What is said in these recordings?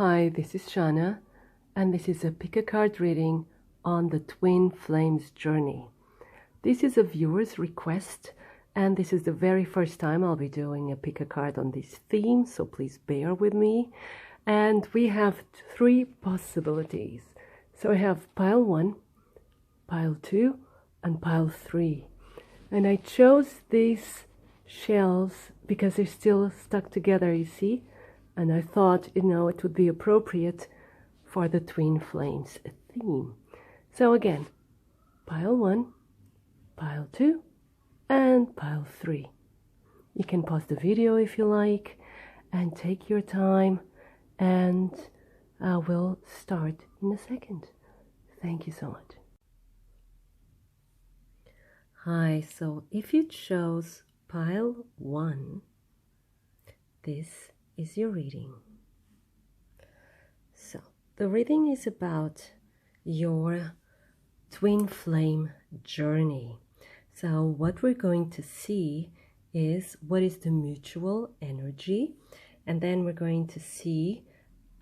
Hi, this is Shannah, and this is a pick-a-card reading on the Twin Flames journey. This is a viewer's request, and this is the very first time I'll be doing a pick-a-card on this theme, so please bear with me. And we have three possibilities. So I have pile 1, pile 2, and pile 3. And I chose these shells because they're still stuck together, you see? And I thought, it would be appropriate for the Twin Flames theme. So again, pile 1, pile 2, and pile 3. You can pause the video if you like and take your time, and I will start in a second. Thank you so much. Hi, so if you chose pile 1, this is your reading. So the reading is about your twin flame journey. So what we're going to see is what is the mutual energy, and then we're going to see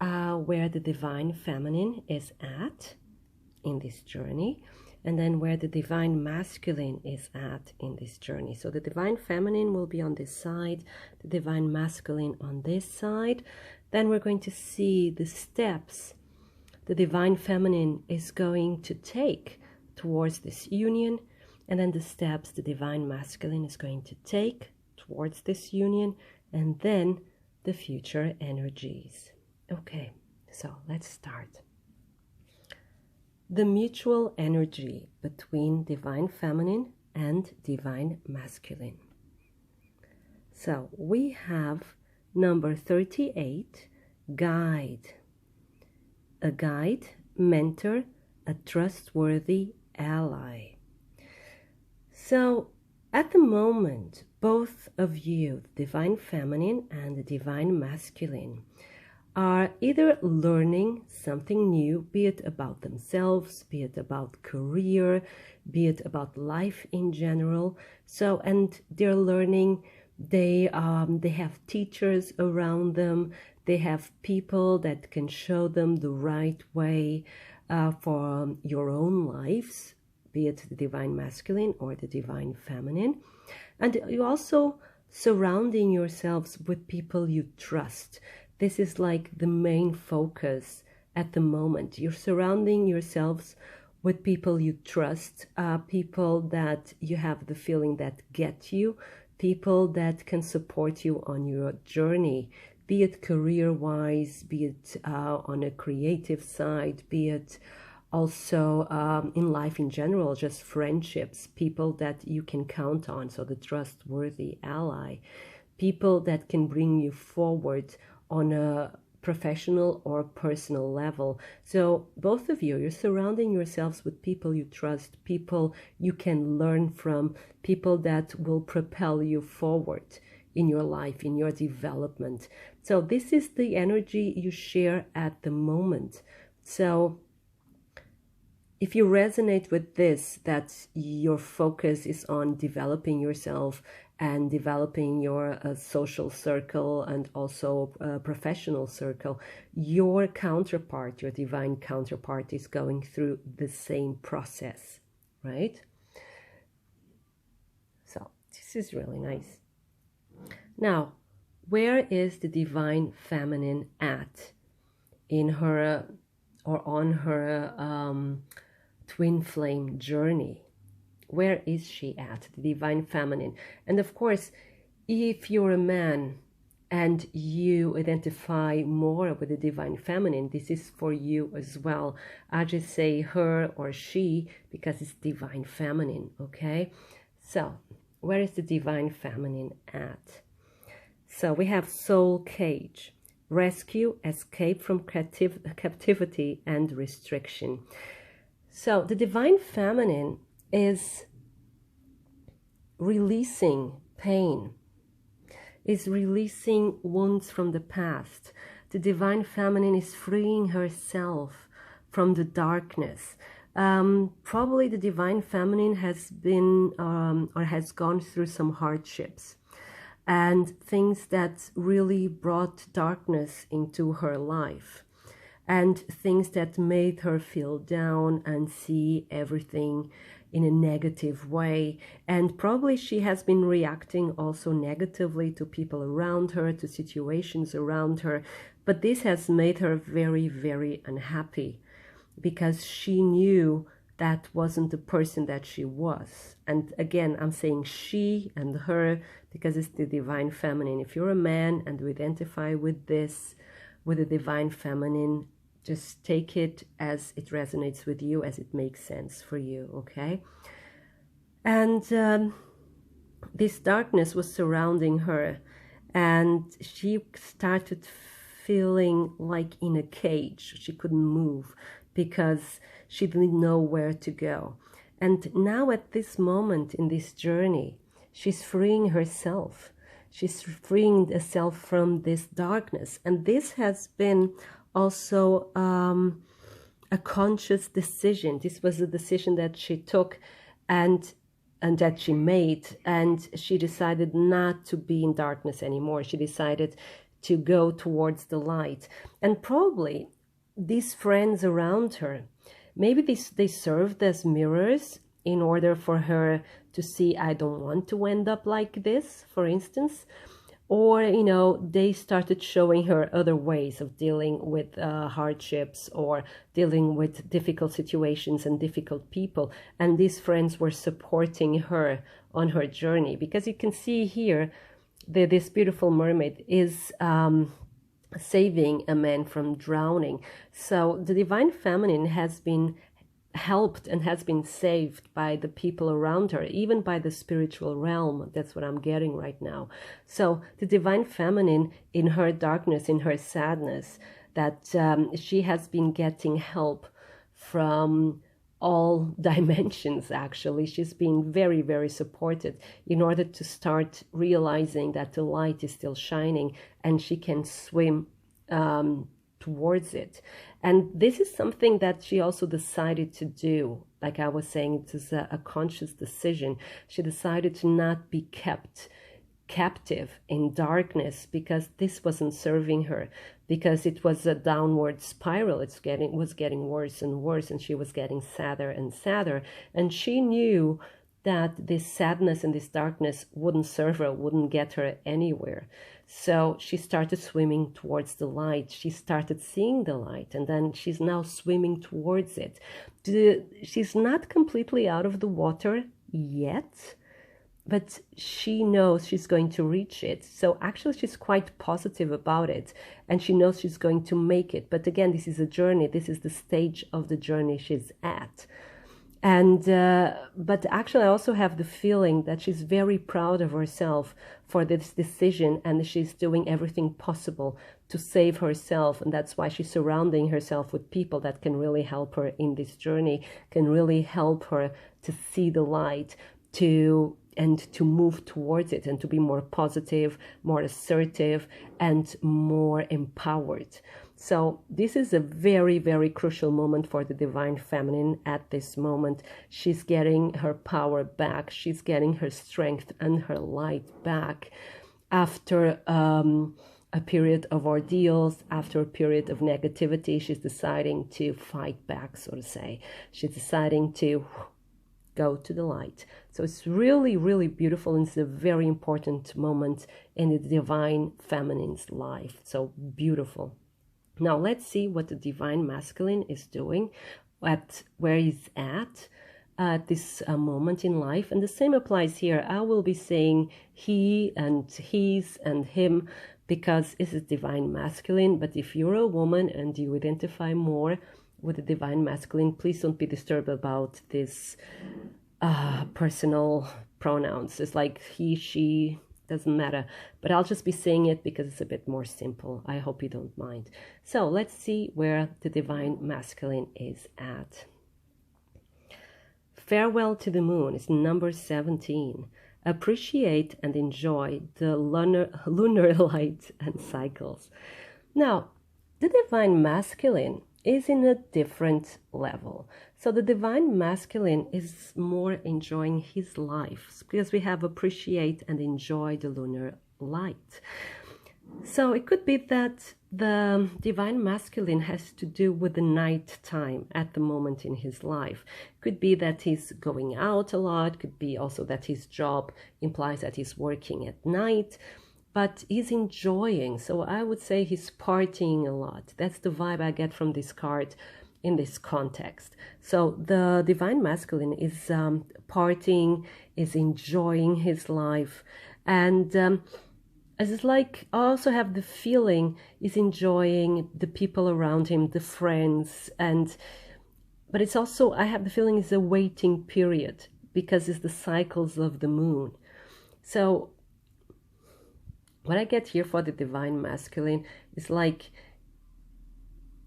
where the divine feminine is at in this journey, and then where the divine masculine is at in this journey. So the divine feminine will be on this side, the divine masculine on this side. Then we're going to see the steps the divine feminine is going to take towards this union, and then the steps the divine masculine is going to take towards this union, and then the future energies. Okay, so let's start. The mutual energy between divine feminine and divine masculine. So we have number 38, guide. A guide, mentor, a trustworthy ally. So at the moment, both of you, the divine feminine and the divine masculine, are either learning something new, be it about themselves, be it about career, be it about life in general. So, and they're learning, they have teachers around them, they have people that can show them the right way for your own lives, be it the divine masculine or the divine feminine. And you also surrounding yourselves with people you trust. This is like the main focus at the moment. You're surrounding yourselves with people you trust, people that you have the feeling that get you, people that can support you on your journey, be it career-wise, be it on a creative side, be it also in life in general, just friendships, people that you can count on, so the trustworthy ally, people that can bring you forward on a professional or personal level. So both of you, you're surrounding yourselves with people you trust, people you can learn from, people that will propel you forward in your life, in your development. So this is the energy you share at the moment. So if you resonate with this, that your focus is on developing yourself and developing your social circle and also professional circle, your counterpart, your divine counterpart, is going through the same process, right? So this is really nice. Now, where is the divine feminine at in her or on her twin flame journey? Where is she at, the divine feminine? And of course, if you're a man and you identify more with the divine feminine, this is for you as well. I just say her or she because it's divine feminine, okay? So where is the divine feminine at? So we have soul cage, rescue, escape from captivity and restriction. So the divine feminine is releasing pain, is releasing wounds from the past. The divine feminine is freeing herself from the darkness. Probably the divine feminine has been or has gone through some hardships and things that really brought darkness into her life. and things that made her feel down and see everything in a negative way. And probably she has been reacting also negatively to people around her, to situations around her. But this has made her very, very unhappy, because she knew that wasn't the person that she was. And again, I'm saying she and her because it's the divine feminine. If you're a man and you identify with this, with the divine feminine, just take it as it resonates with you, as it makes sense for you, okay? And this darkness was surrounding her, and she started feeling like in a cage. She couldn't move because she didn't know where to go. And now at this moment in this journey, she's freeing herself. She's freeing herself from this darkness. And this has been also a conscious decision. This was a decision that she took and that she made. And she decided not to be in darkness anymore. She decided to go towards the light. And probably these friends around her, maybe they served as mirrors in order for her to see, I don't want to end up like this, for instance. Or, you know, they started showing her other ways of dealing with hardships or dealing with difficult situations and difficult people. And these friends were supporting her on her journey. Because you can see here, this beautiful mermaid is saving a man from drowning. So the divine feminine has been helped and has been saved by the people around her, even by the spiritual realm. That's what I'm getting right now. So the divine feminine, in her darkness, in her sadness, that she has been getting help from all dimensions. Actually, she's been very, very supported in order to start realizing that the light is still shining and she can swim towards it. And this is something that she also decided to do. Like I was saying, it is a conscious decision. She decided to not be kept captive in darkness, because this wasn't serving her, because it was a downward spiral. It was getting worse and worse, and she was getting sadder and sadder. And she knew that this sadness and this darkness wouldn't serve her, wouldn't get her anywhere. So she started swimming towards the light. She started seeing the light, and then she's now swimming towards it. She's not completely out of the water yet, but she knows she's going to reach it. So actually she's quite positive about it, and she knows she's going to make it. But again, this is a journey. This is the stage of the journey she's at. And but actually I also have the feeling that she's very proud of herself for this decision, and she's doing everything possible to save herself. And that's why she's surrounding herself with people that can really help her in this journey, can really help her to see the light, to move towards it, and to be more positive, more assertive, and more empowered. So this is a very, very crucial moment for the divine feminine at this moment. She's getting her power back. She's getting her strength and her light back after a period of ordeals, after a period of negativity. She's deciding to fight back, so to say. She's deciding to go to the light. So it's really, really beautiful, and it's a very important moment in the divine feminine's life. So beautiful. Now let's see what the divine masculine is doing, at where he's at this moment in life. And the same applies here. I will be saying he and his and him because this is divine masculine. But if you're a woman and you identify more with the divine masculine, please don't be disturbed about this personal pronouns. It's like he, she, doesn't matter, but I'll just be saying it because it's a bit more simple. I hope you don't mind. So let's see where the divine masculine is at. Farewell to the moon is number 17. Appreciate and enjoy the lunar light and cycles. Now, the divine masculine is in a different level. So the divine masculine is more enjoying his life, because we have appreciate and enjoy the lunar light. So it could be that the divine masculine has to do with the night time at the moment in his life. Could be that he's going out a lot, could be also that his job implies that he's working at night, but he's enjoying. So I would say he's partying a lot. That's the vibe I get from this card in this context. So the divine masculine is partying, is enjoying his life, and it's like I also have the feeling he's enjoying the people around him, the friends, but it's also, I have the feeling it's a waiting period because it's the cycles of the moon. So what I get here for the divine masculine is like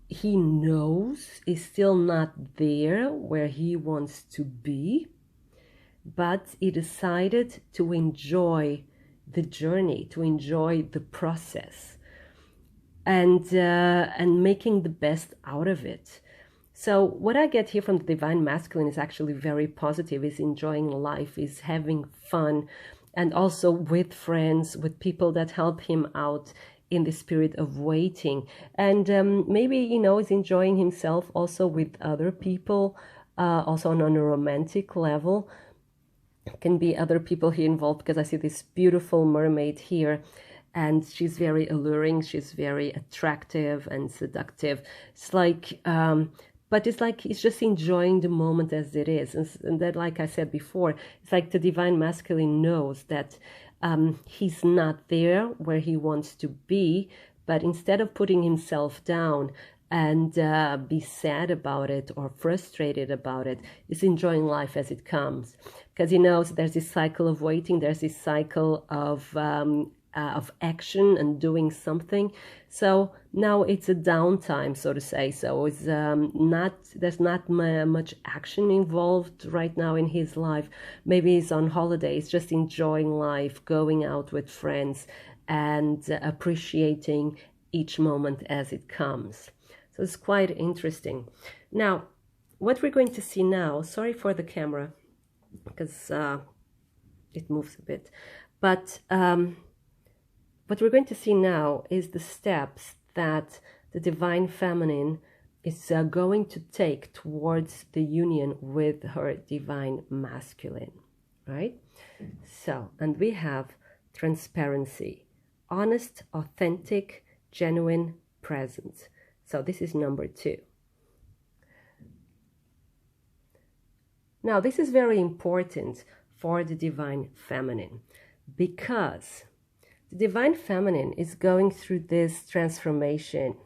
he knows he's still not there where he wants to be, but he decided to enjoy the journey, to enjoy the process, and making the best out of it. So what I get here from the divine masculine is actually very positive. Is enjoying life, is having fun, and also with friends, with people that help him out in the spirit of waiting. And maybe, is enjoying himself also with other people, also on a romantic level. Can be other people here involved, because I see this beautiful mermaid here, and she's very alluring, she's very attractive and seductive. It's like, but it's like he's just enjoying the moment as it is. And that, like I said before, it's like the divine masculine knows that he's not there where he wants to be, but instead of putting himself down and be sad about it or frustrated about it, is enjoying life as it comes. Because he knows there's this cycle of waiting, there's this cycle of action and doing something. So now it's a downtime, so to say. So it's there's not much action involved right now in his life. Maybe he's on holidays, just enjoying life, going out with friends, and appreciating each moment as it comes. So it's quite interesting. Now, what we're going to see now, sorry for the camera, because it moves a bit, but what we're going to see now is the steps that the divine feminine is going to take towards the union with her divine masculine, right? So, and we have transparency, honest, authentic, genuine presence. So this is number 2. Now, this is very important for the divine feminine, because the divine feminine is going through this transformation.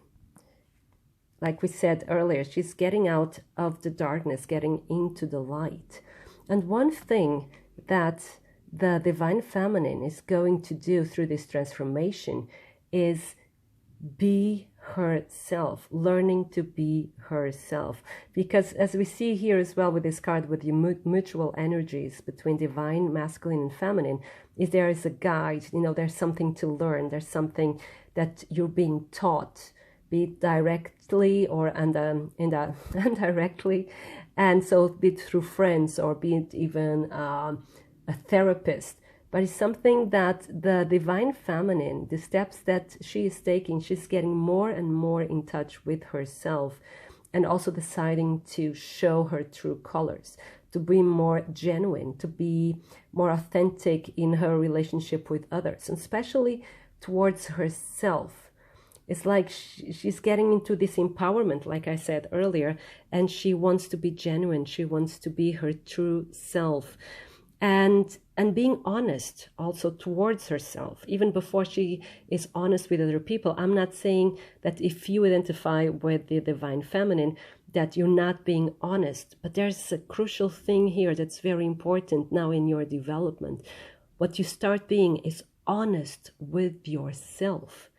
Like we said earlier, she's getting out of the darkness, getting into the light. And one thing that the divine feminine is going to do through this transformation is be herself, learning to be herself. Because as we see here as well with this card, with the mutual energies between divine masculine and feminine, is there is a guide, there's something to learn, there's something that you're being taught, be it directly or indirectly, and so be it through friends or be it even a therapist. But it's something that the divine feminine, the steps that she is taking, she's getting more and more in touch with herself, and also deciding to show her true colors, to be more genuine, to be more authentic in her relationship with others, and especially towards herself. It's like she's getting into this empowerment, like I said earlier, and she wants to be genuine. She wants to be her true self. And being honest also towards herself, even before she is honest with other people. I'm not saying that if you identify with the divine feminine that you're not being honest, but there's a crucial thing here that's very important now in your development. What you start being is honest with yourself,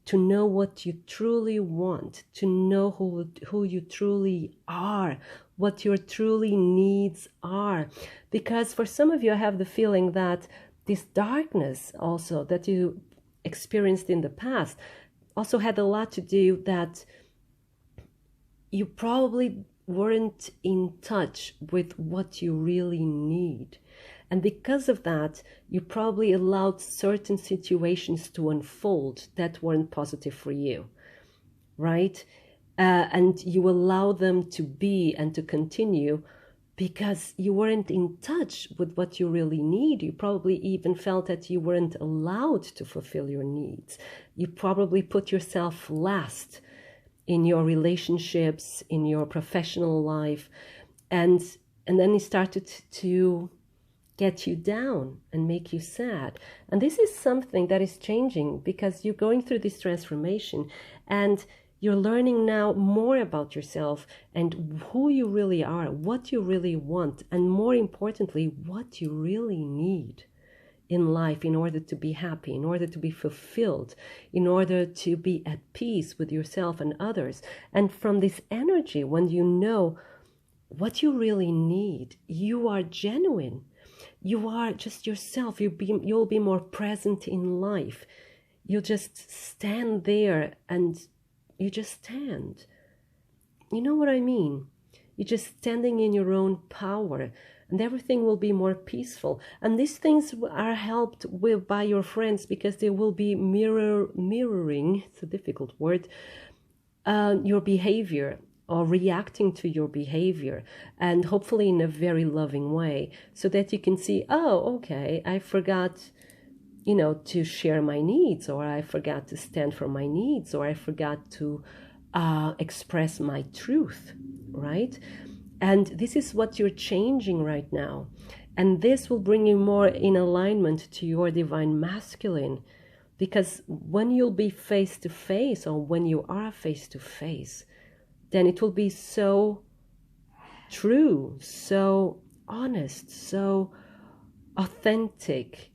to know what you truly want, to know who you truly are, what your truly needs are. Because for some of you, I have the feeling that this darkness also that you experienced in the past also had a lot to do that you probably weren't in touch with what you really need. And because of that, you probably allowed certain situations to unfold that weren't positive for you, right? And you allow them to be and to continue because you weren't in touch with what you really need. You probably even felt that you weren't allowed to fulfill your needs. You probably put yourself last in your relationships, in your professional life, and then it started to get you down and make you sad. And this is something that is changing because you're going through this transformation and you're learning now more about yourself and who you really are, what you really want, and more importantly, what you really need in life in order to be happy, in order to be fulfilled, in order to be at peace with yourself and others. And from this energy, when you know what you really need, you are genuine. You are just yourself. You'll be more present in life. You just stand there and you just stand. You know what I mean? You're just standing in your own power and everything will be more peaceful. And these things are helped with by your friends because they will be mirroring, it's a difficult word, your behavior or reacting to your behavior, and hopefully in a very loving way, so that you can see, oh, okay, I forgot, to share my needs, or I forgot to stand for my needs, or I forgot to express my truth, right? And this is what you're changing right now. And this will bring you more in alignment to your divine masculine, because when you'll be face to face, or when you are face to face, then it will be so true, so honest, so authentic,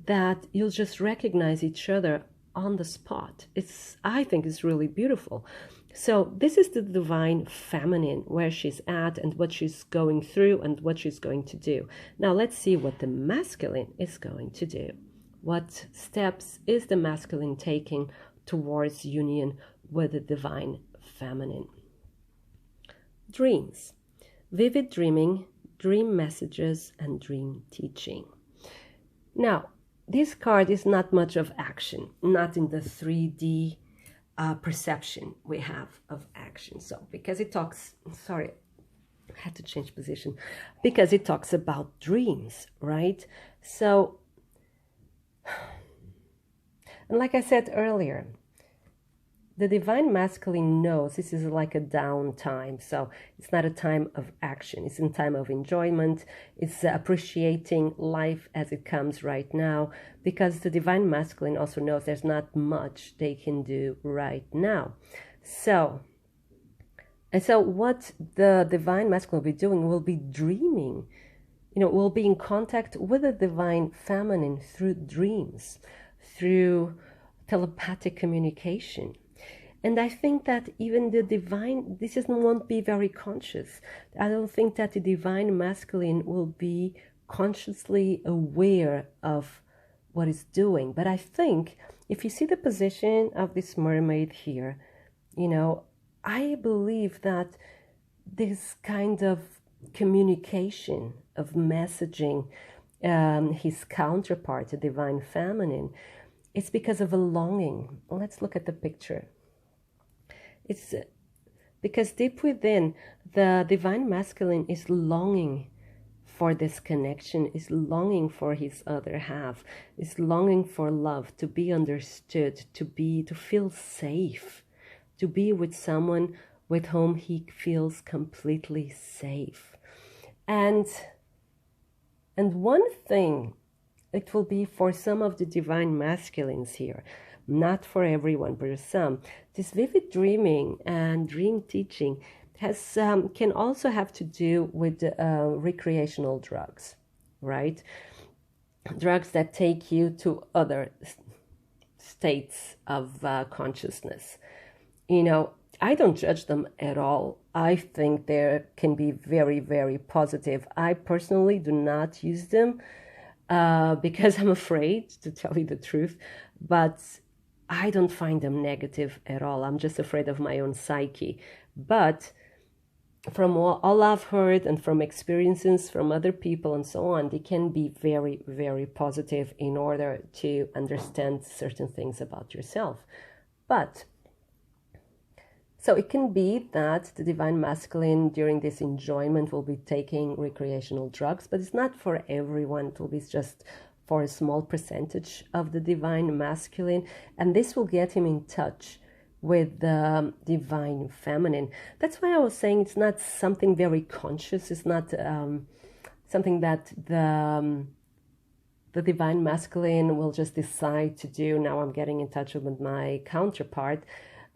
that you'll just recognize each other on the spot. I think it's really beautiful. So this is the divine feminine, where she's at and what she's going through and what she's going to do. Now let's see what the masculine is going to do. What steps is the masculine taking towards union with the divine feminine? Dreams, vivid dreaming, dream messages, and dream teaching. Now, this card is not much of action, not in the 3D perception we have of action. So, because it talks, sorry, I had to change position, because it talks about dreams, right? So, and like I said earlier, the divine masculine knows this is like a downtime. So it's not a time of action. It's a time of enjoyment. It's appreciating life as it comes right now, because the divine masculine also knows there's not much they can do right now. So what the divine masculine will be doing will be dreaming. Will be in contact with the divine feminine through dreams, through telepathic communication. And I think that even the divine, won't be very conscious. I don't think that the divine masculine will be consciously aware of what it's doing. But I think if you see the position of this mermaid here, I believe that this kind of communication, of messaging his counterpart, the divine feminine, it's because of a longing. Let's look at the picture. It's because deep within, the divine masculine is longing for this connection, is longing for his other half, is longing for love, to be understood, to feel safe, to be with someone with whom he feels completely safe. And one thing, it will be for some of the divine masculines here, not for everyone, but some. This vivid dreaming and dream teaching can also have to do with recreational drugs, right? Drugs that take you to other states of consciousness. I don't judge them at all. I think they can be very, very positive. I personally do not use them because I'm afraid, to tell you the truth, but I don't find them negative at all. I'm just afraid of my own psyche. But from all I've heard and from experiences from other people and so on, they can be very, very positive in order to understand certain things about yourself. But so it can be that the divine masculine during this enjoyment will be taking recreational drugs, but it's not for everyone. It will be just for a small percentage of the divine masculine, and this will get him in touch with the divine feminine. That's why I was saying it's not something very conscious. It's not something that the divine masculine will just decide to do. Now I'm getting in touch with my counterpart.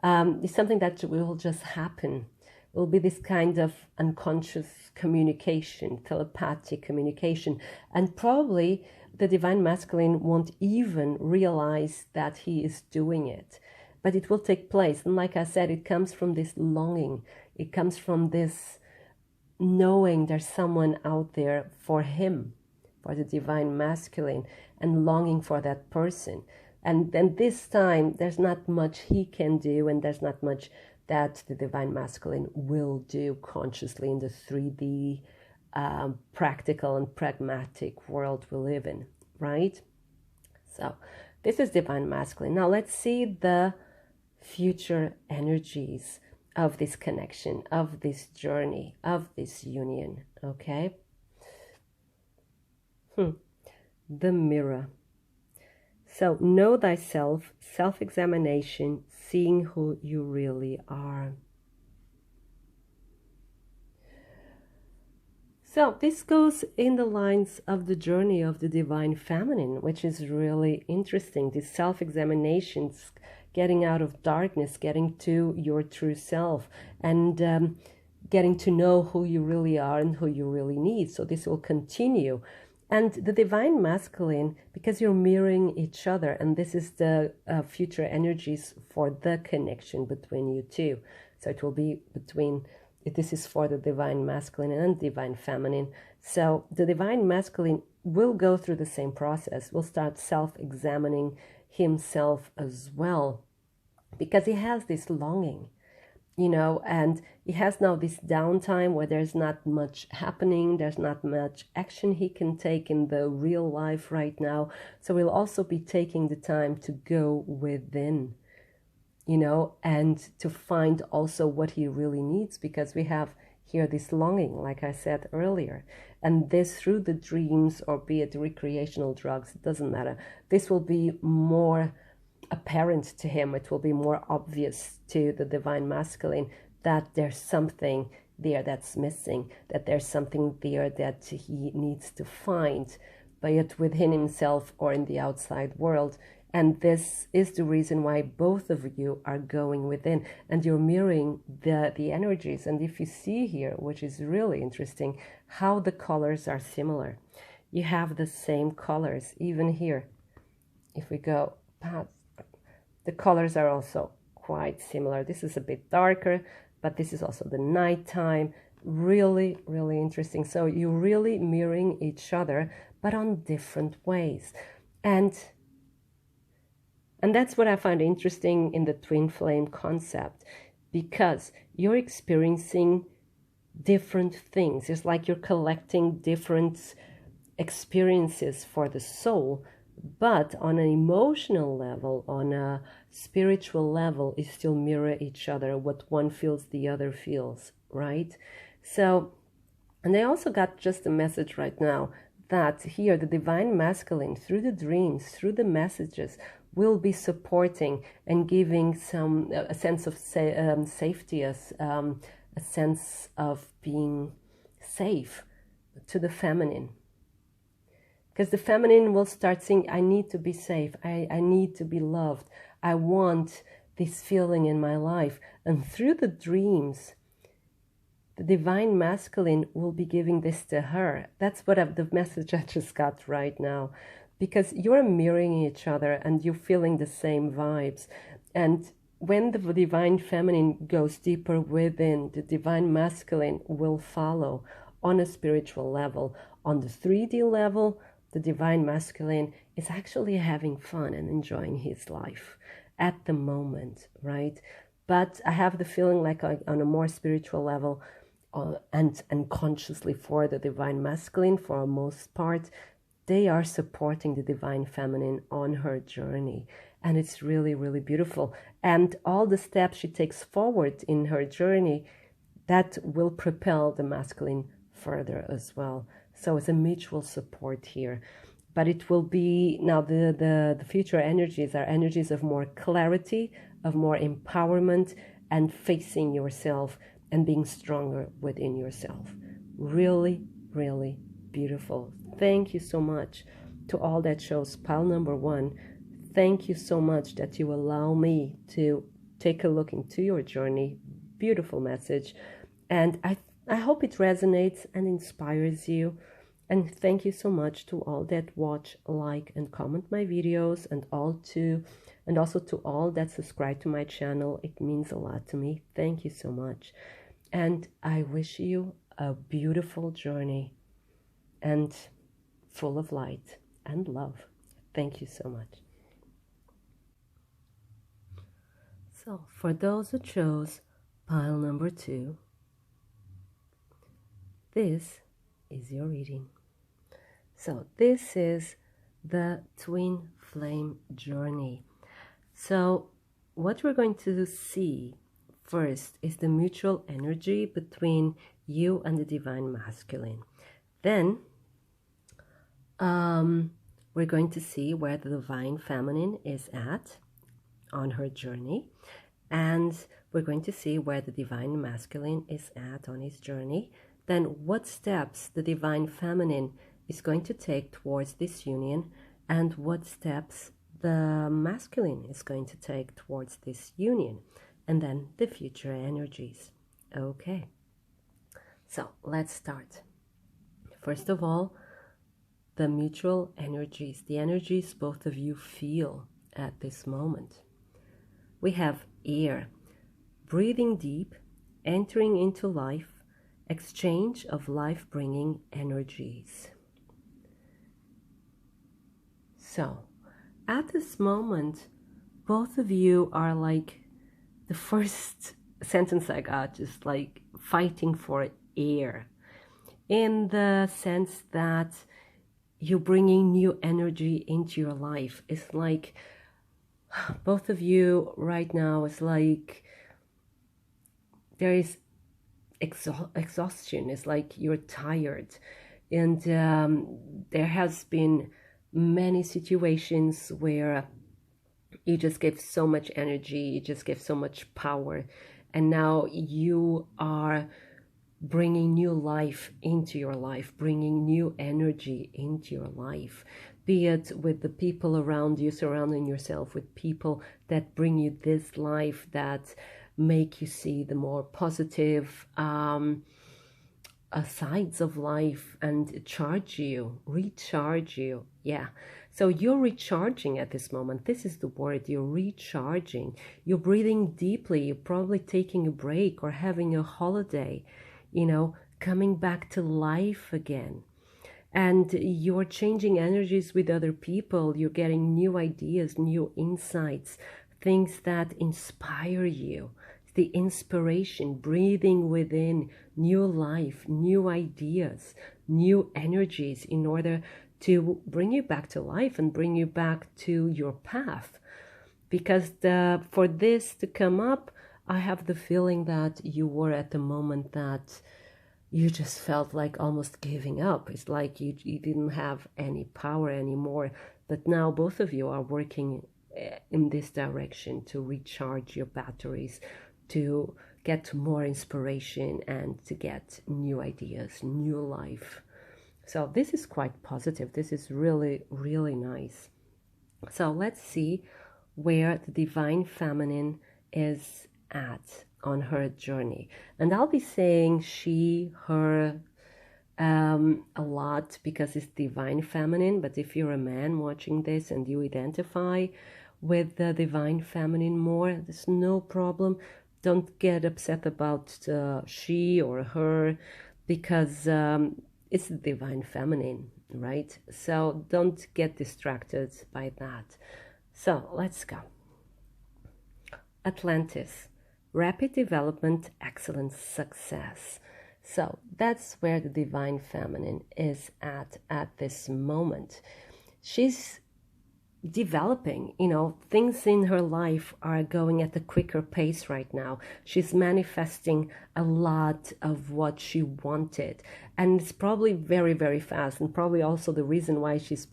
It's something that will just happen. It will be this kind of unconscious communication, telepathic communication, and probably the divine masculine won't even realize that he is doing it. But it will take place. And like I said, it comes from this longing. It comes from this knowing there's someone out there for him, for the divine masculine, and longing for that person. And then this time, there's not much he can do, and there's not much that the divine masculine will do consciously in the 3D practical and pragmatic world we live in, right? So this is divine masculine. Now let's see the future energies of this connection, of this journey, of this union, okay? The mirror. So know thyself, self-examination, seeing who you really are. So this goes in the lines of the journey of the divine feminine, which is really interesting. This self-examinations, getting out of darkness, getting to your true self, and getting to know who you really are and who you really need. So this will continue. And the divine masculine, because you're mirroring each other, and this is the future energies for the connection between you two. So it will be between, this is for the divine masculine and divine feminine. So the divine masculine will go through the same process, will start self-examining himself as well, because he has this longing, you know, and he has now this downtime where there's not much happening, there's not much action he can take in the real life right now. So he'll also be taking the time to go within, you know, and to find also what he really needs, because we have here this longing, like I said earlier, and this through the dreams, or be it recreational drugs, it doesn't matter. This will be more apparent to him. It will be more obvious to the divine masculine that there's something there that's missing, that there's something there that he needs to find, be it within himself or in the outside world. And this is the reason why both of you are going within, and you're mirroring the energies. And if you see here, which is really interesting, how the colors are similar. You have the same colors, even here. If we go past, the colors are also quite similar. This is a bit darker, but this is also the nighttime. Really, really interesting. So you're really mirroring each other, but on different ways. And that's what I find interesting in the twin flame concept, because you're experiencing different things. It's like you're collecting different experiences for the soul, but on an emotional level, on a spiritual level, you still mirror each other. What one feels, the other feels, right? So, and I also got just a message right now that here the divine masculine, through the dreams, through the messages, will be supporting and giving a sense of safety, a sense of being safe to the feminine. Because the feminine will start saying, I need to be safe, I need to be loved, I want this feeling in my life. And through the dreams, the divine masculine will be giving this to her. That's what the message I just got right now. Because you're mirroring each other and you're feeling the same vibes. And when the divine feminine goes deeper within, the divine masculine will follow on a spiritual level. On the 3D level, the divine masculine is actually having fun and enjoying his life at the moment, right? But I have the feeling like on a more spiritual level, and unconsciously for the divine masculine, for the most part, they are supporting the divine feminine on her journey. And it's really, really beautiful. And all the steps she takes forward in her journey, that will propel the masculine further as well. So it's a mutual support here. But it will be now the future energies are energies of more clarity, of more empowerment, and facing yourself and being stronger within yourself. Really, really beautiful. Thank you so much to all that shows pile number 1. Thank you so much that you allow me to take a look into your journey. Beautiful message. And I hope it resonates and inspires you. And thank you so much to all that watch, like, and comment my videos, and also to all that subscribe to my channel. It means a lot to me. Thank you so much. And I wish you a beautiful journey and full of light and love. Thank you so much. So for those who chose pile number 2, this is your reading. So this is the twin flame journey. So what we're going to see first is the mutual energy between you and the divine masculine. Then we're going to see where the divine feminine is at on her journey, and we're going to see where the divine masculine is at on his journey. Then what steps the divine feminine is going to take towards this union, and what steps the masculine is going to take towards this union, and then the future energies. Okay, so let's start. First of all, the mutual energies, the energies both of you feel at this moment. We have air, breathing deep, entering into life, exchange of life-bringing energies. So, at this moment, both of you are like, the first sentence I got, just like fighting for air, in the sense that you're bringing new energy into your life. It's like both of you right now is like there is exhaustion. It's like you're tired, and there has been many situations where you just give so much energy, you just give so much power, and now you are bringing new life into your life, bringing new energy into your life, be it with the people around you, surrounding yourself with people that bring you this life, that make you see the more positive sides of life and recharge you. Yeah, so you're recharging at this moment. This is the word, you're recharging. You're breathing deeply. You're probably taking a break or having a holiday, coming back to life again. And you're changing energies with other people. You're getting new ideas, new insights, things that inspire you. The inspiration, breathing within new life, new ideas, new energies, in order to bring you back to life and bring you back to your path. Because for this to come up, I have the feeling that you were at the moment that you just felt like almost giving up. It's like you didn't have any power anymore. But now both of you are working in this direction to recharge your batteries, to get more inspiration and to get new ideas, new life. So this is quite positive. This is really, really nice. So let's see where the divine feminine is at on her journey. And I'll be saying she, her a lot because it's divine feminine. But if you're a man watching this and you identify with the divine feminine more, there's no problem. Don't get upset about she or her, because it's the divine feminine, right? So don't get distracted by that. So let's go. Atlantis, rapid development, excellent success. So that's where the divine feminine is at this moment. She's developing, things in her life are going at a quicker pace right now. She's manifesting a lot of what she wanted, and it's probably very, very fast, and probably also the reason why she's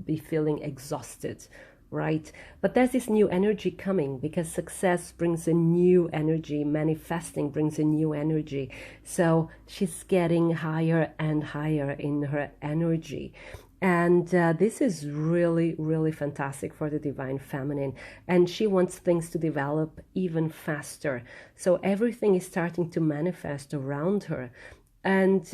be feeling exhausted, right? But there's this new energy coming, because success brings a new energy, manifesting brings a new energy. So she's getting higher and higher in her energy. And this is really, really fantastic for the divine feminine. And she wants things to develop even faster. So everything is starting to manifest around her. And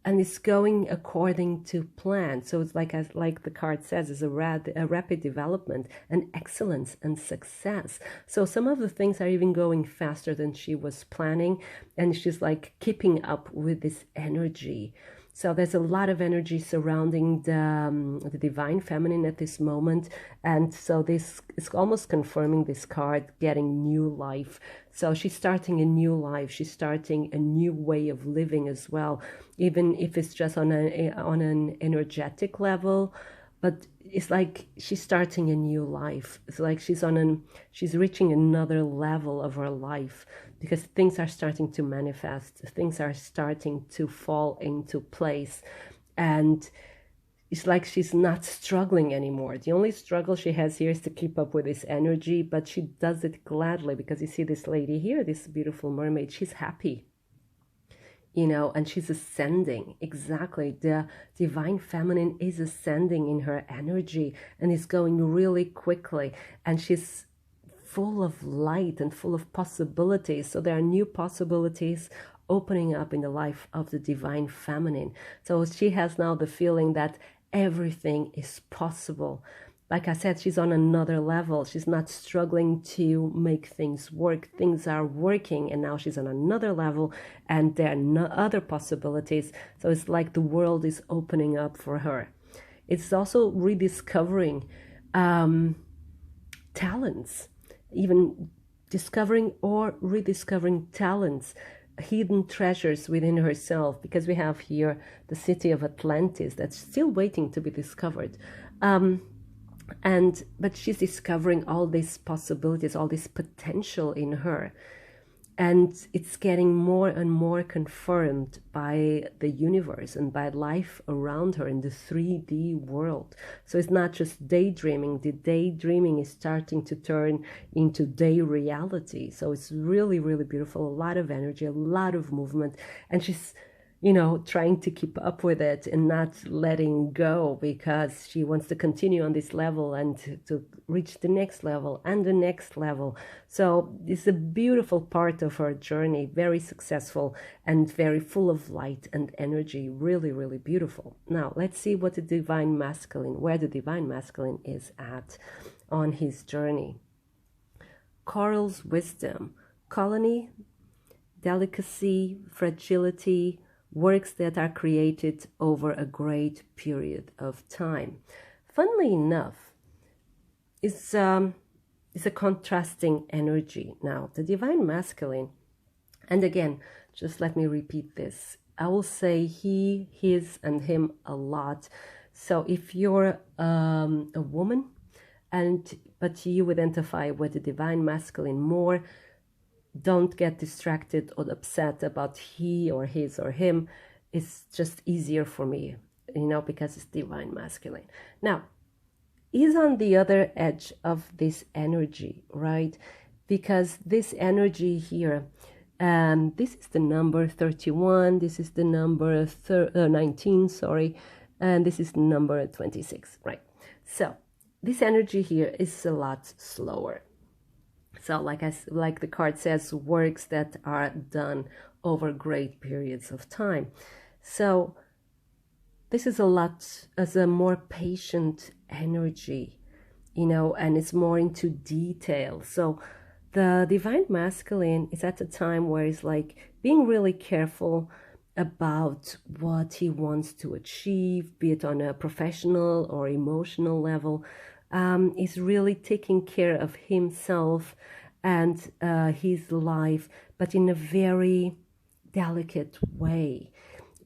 it's going according to plan. So it's like the card says, is a rapid development and excellence and success. So some of the things are even going faster than she was planning. And she's like keeping up with this energy. So there's a lot of energy surrounding the divine feminine at this moment. And so this is almost confirming this card getting new life. So she's starting a new life. She's starting a new way of living as well, even if it's just on an energetic level. But it's like she's starting a new life. It's like she's reaching another level of her life, because things are starting to manifest. Things are starting to fall into place. And it's like she's not struggling anymore. The only struggle she has here is to keep up with this energy, but she does it gladly, because you see this lady here, this beautiful mermaid, she's happy. And she's ascending. Exactly. The divine feminine is ascending in her energy and is going really quickly. And she's full of light and full of possibilities. So there are new possibilities opening up in the life of the divine feminine. So she has now the feeling that everything is possible. Like I said, she's on another level. She's not struggling to make things work. Things are working, and now she's on another level, and there are no other possibilities. So it's like the world is opening up for her. It's also rediscovering talents, even discovering or rediscovering talents, hidden treasures within herself, because we have here the city of Atlantis that's still waiting to be discovered. But she's discovering all these possibilities, all this potential in her. And it's getting more and more confirmed by the universe and by life around her in the 3D world. So it's not just daydreaming. The daydreaming is starting to turn into day reality. So it's really, really beautiful. A lot of energy, a lot of movement. And she's trying to keep up with it and not letting go, because she wants to continue on this level and to reach the next level and the next level. So it's a beautiful part of her journey, very successful and very full of light and energy. Really, really beautiful. Now, let's see where the divine masculine is at on his journey. Coral's wisdom, colony, delicacy, fragility, works that are created over a great period of time. Funnily enough, it's a contrasting energy. Now, the divine masculine, and again, just let me repeat this. I will say he, his, and him a lot. So if you're a woman, but you identify with the divine masculine more, don't get distracted or upset about he or his or him. It's just easier for me, because it's divine masculine. Now, he's on the other edge of this energy, right? Because this energy here, this is the number 31, this is the number 19, sorry, and this is the number 26, right? So this energy here is a lot slower. So like the card says, works that are done over great periods of time. So this is a more patient energy, and it's more into detail. So the divine masculine is at a time where it's like being really careful about what he wants to achieve, be it on a professional or emotional level. Is really taking care of himself and his life, but in a very delicate way,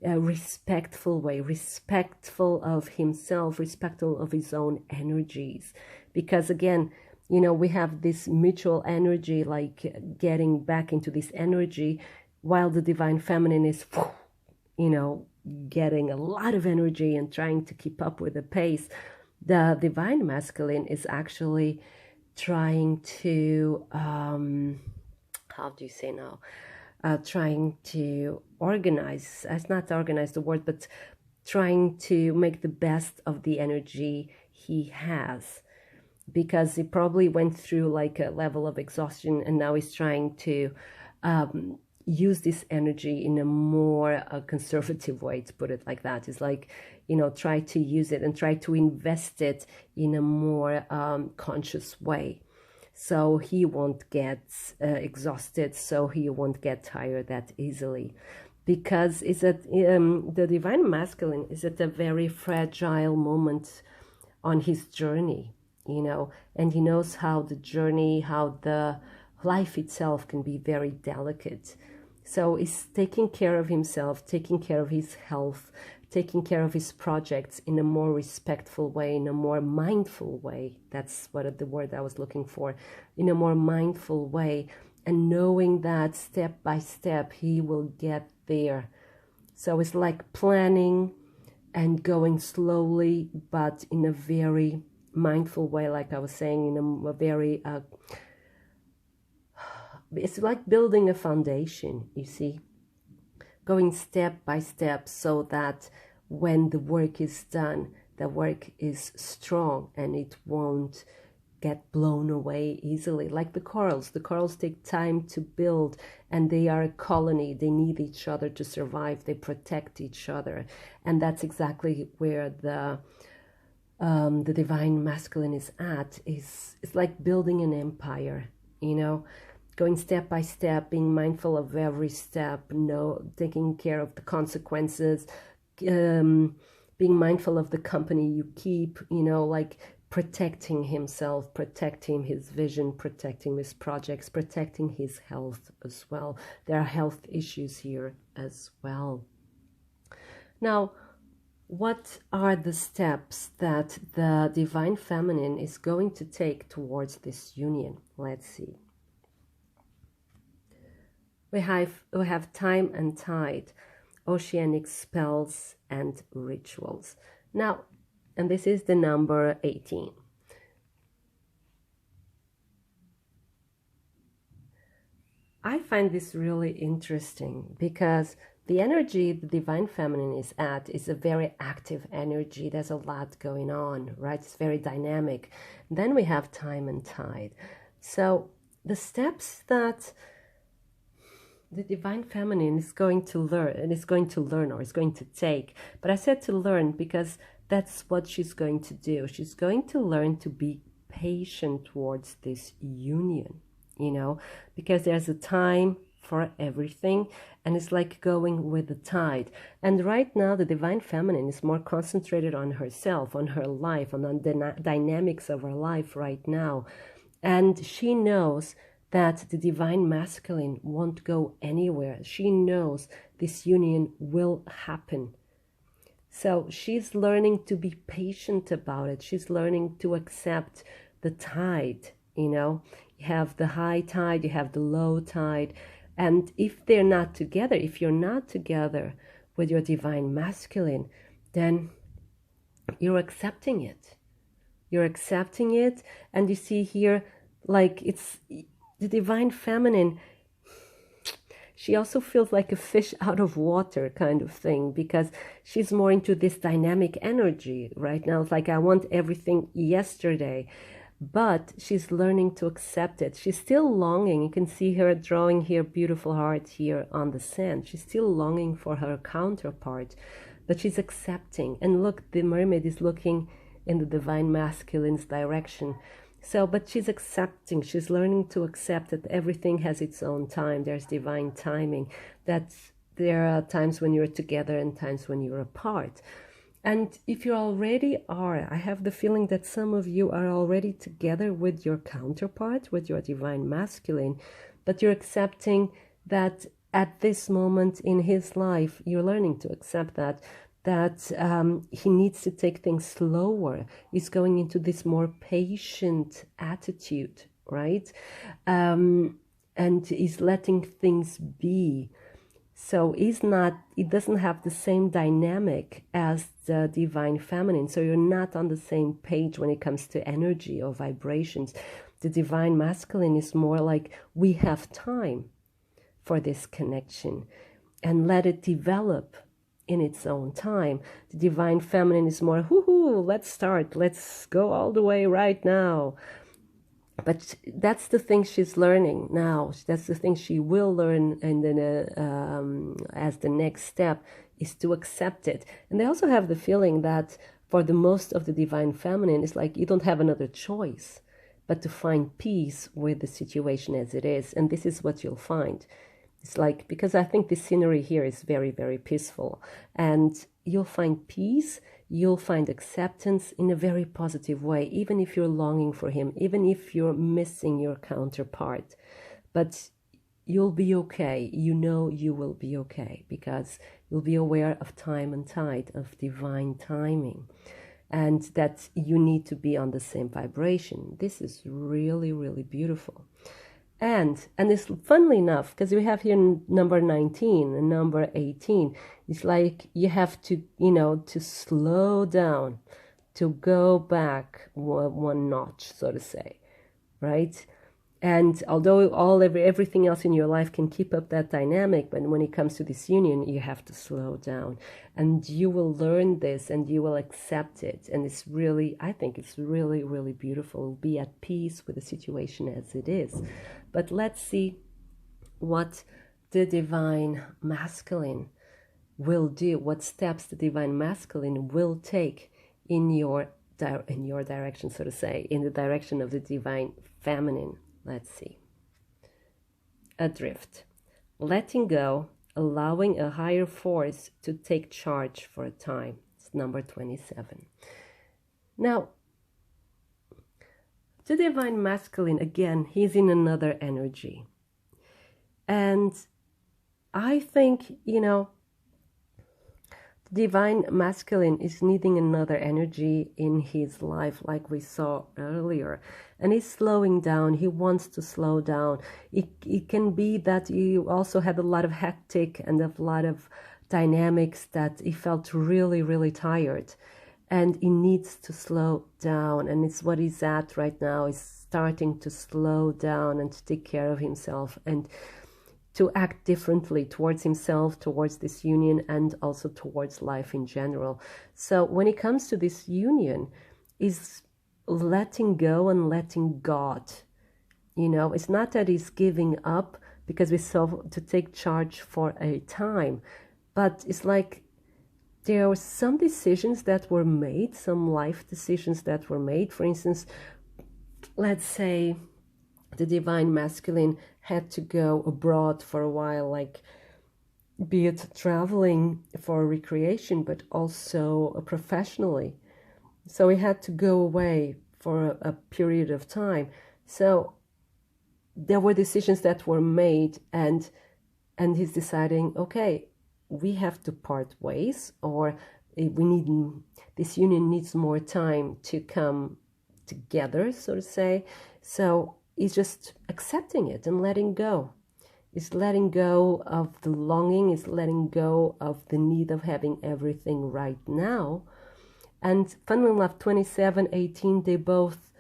a respectful way, respectful of himself, respectful of his own energies. Because again, you know, we have this mutual energy, like getting back into this energy, while the divine feminine is, you know, getting a lot of energy and trying to keep up with the pace. The divine masculine is actually trying to, how do you say now? Trying to organize, that's not organize the word, but trying to make the best of the energy he has. Because he probably went through like a level of exhaustion, and now he's trying to use this energy in a more conservative way, to put it like that. It's like, you know, try to use it and try to invest it in a more conscious way. So he won't get exhausted, so he won't get tired that easily. Because it's at, the divine masculine is at a very fragile moment on his journey, you know, and he knows how the journey, how the life itself can be very delicate. So he's taking care of himself, taking care of his health, taking care of his projects in a more respectful way, in a more mindful way. That's what the word I was looking for, in a more mindful way, and knowing that step by step he will get there. So it's like planning and going slowly, but in a very mindful way, like I was saying, in a very it's like building a foundation, you see, going step by step, so that when the work is done, the work is strong and it won't get blown away easily. Like the corals take time to build, and they are a colony. They need each other to survive. They protect each other, and that's exactly where the divine masculine is at. It's like building an empire, you know, going step by step, being mindful of every step, taking care of the consequences, being mindful of the company you keep, you know, like protecting himself, protecting his vision, protecting his projects, protecting his health as well. There are health issues here as well. Now, what are the steps that the divine feminine is going to take towards this union? Let's see. We have time and tide, oceanic spells and rituals. Now, and this is the number 18. I find this really interesting because the energy the divine feminine is at is a very active energy. There's a lot going on, right? It's very dynamic. Then we have time and tide. So the steps that the divine feminine is going to learn, or is going to take. But I said to learn because that's what she's going to do. She's going to learn to be patient towards this union, you know, because there's a time for everything, and it's like going with the tide. And right now, the divine feminine is more concentrated on herself, on her life, on the dynamics of her life right now. And she knows that the divine masculine won't go anywhere. She knows this union will happen. So she's learning to be patient about it. She's learning to accept the tide, you know. You have the high tide, you have the low tide. And if they're not together, if you're not together with your divine masculine, then you're accepting it. You're accepting it. And you see here, like it's the divine feminine, she also feels like a fish out of water kind of thing, because she's more into this dynamic energy right now. It's like, I want everything yesterday, but she's learning to accept it. She's still longing. You can see her drawing here beautiful heart here on the sand. She's still longing for her counterpart, but she's accepting. And look, the mermaid is looking in the divine masculine's direction. So, but she's accepting, she's learning to accept that everything has its own time. There's divine timing, that there are times when you're together and times when you're apart. And if you already are, I have the feeling that some of you are already together with your counterpart, with your divine masculine, but you're accepting that at this moment in his life, you're learning to accept that he needs to take things slower. He's going into this more patient attitude, right? And he's letting things be. So it doesn't have the same dynamic as the divine feminine. So you're not on the same page when it comes to energy or vibrations. The divine masculine is more like, we have time for this connection and let it develop in its own time. The divine feminine is more, whoo, let's start, let's go all the way right now. But that's the thing she's learning now. That's the thing she will learn, and then as the next step is to accept it. And they also have the feeling that for the most of the divine feminine, it's like you don't have another choice but to find peace with the situation as it is. And this is what you'll find. It's like, because I think the scenery here is very, very peaceful, and you'll find peace, you'll find acceptance in a very positive way, even if you're longing for him, even if you're missing your counterpart. But you'll be okay. You know you will be okay, because you'll be aware of time and tide, of divine timing, and that you need to be on the same vibration. This is really, really beautiful. And it's funnily enough, because we have here number 19 and number 18, it's like you have to, to slow down, to go back one notch, so to say, right? And although everything else in your life can keep up that dynamic, but when it comes to this union, you have to slow down. And you will learn this and you will accept it. And it's really, I think it's really, really beautiful. Be at peace with the situation as it is. But let's see what the divine masculine will do, what steps the divine masculine will take in your direction, so to say, in the direction of the divine feminine. Let's see. Adrift. Letting go, allowing a higher force to take charge for a time. It's number 27. Now, the divine masculine, again, he's in another energy. And I think, divine masculine is needing another energy in his life, like we saw earlier, and he's slowing down. He wants to slow down. It can be that you also had a lot of hectic and a lot of dynamics that he felt really, really tired, and he needs to slow down. And it's what he's at right now, is starting to slow down and to take care of himself and to act differently towards himself, towards this union, and also towards life in general. So when it comes to this union, is letting go and letting God. It's not that he's giving up, because we saw to take charge for a time, but it's like there were some decisions that were made, some life decisions that were made. For instance, let's say the divine masculine had to go abroad for a while, like be it traveling for recreation, but also professionally. So he had to go away for a period of time. So there were decisions that were made, and he's deciding, okay, we have to part ways, or this union needs more time to come together, so to say. So he's just accepting it and letting go. He's letting go of the longing, he's letting go of the need of having everything right now. And funnily enough, 27, 18, they both,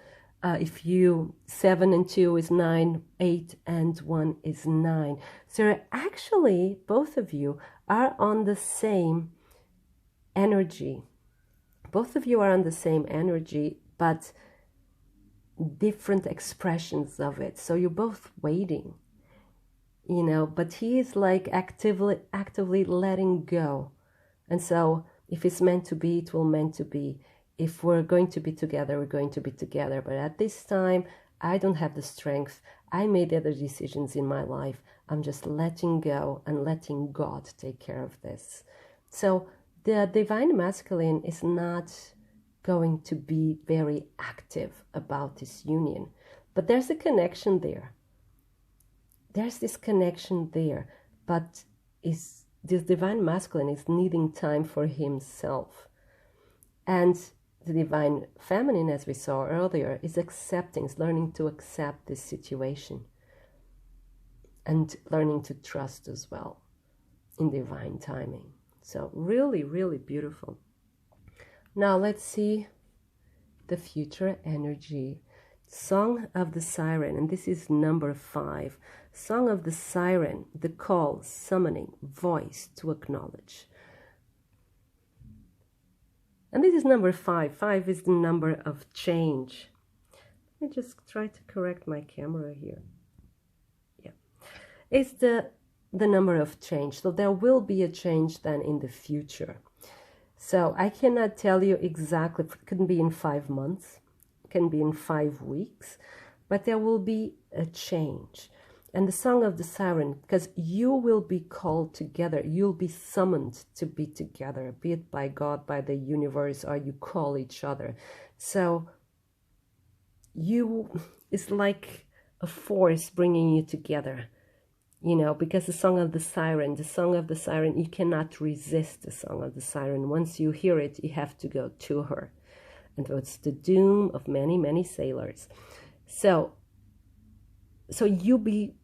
7 and 2 is 9, 8 and 1 is 9. So actually, both of you are on the same energy. Both of you are on the same energy, but different expressions of it. So you're both waiting, but he is like actively letting go. And so if it's meant to be, it will meant to be. If we're going to be together, we're going to be together. But at this time, I don't have the strength. I made other decisions in my life. I'm just letting go and letting God take care of this. So the divine masculine is not going to be very active about this union. But there's a connection there. There's this connection there. but this divine masculine is needing time for himself. And the divine feminine, as we saw earlier, is accepting, is learning to accept this situation and learning to trust as well in divine timing. So really, really beautiful. Now let's see the future energy. Song of the Siren, and this is number 5. Song of the Siren, the call, summoning, voice to acknowledge. And this is number 5. 5 is the number of change. Let me just try to correct my camera here. Yeah. It's the number of change. So there will be a change then in the future. So I cannot tell you exactly, it couldn't be in 5 months, it can be in 5 weeks, but there will be a change. And the Song of the Siren, because you will be called together, you'll be summoned to be together, be it by God, by the universe, or you call each other. So it's like a force bringing you together, you know, because the Song of the Siren, you cannot resist the Song of the Siren. Once you hear it, you have to go to her. And it's the doom of many, many sailors. So you be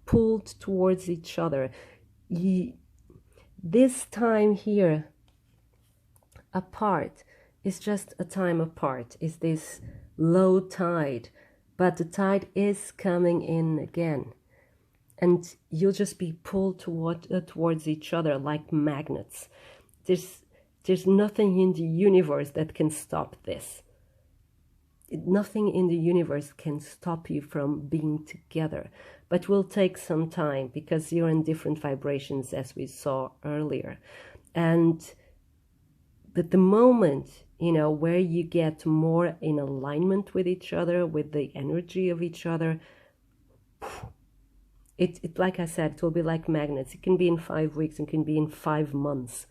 pulled towards each other. This time here apart is just a time apart. Is this low tide, but the tide is coming in again. And you'll just be pulled towards each other like magnets. There's nothing in the universe that can stop this. Nothing in the universe can stop you from being together. But will take some time because you're in different vibrations, as we saw earlier. But the moment, you know, where you get more in alignment with each other, with the energy of each other, it like I said, it will be like magnets. It can be in 5 weeks, it can be in 5 months.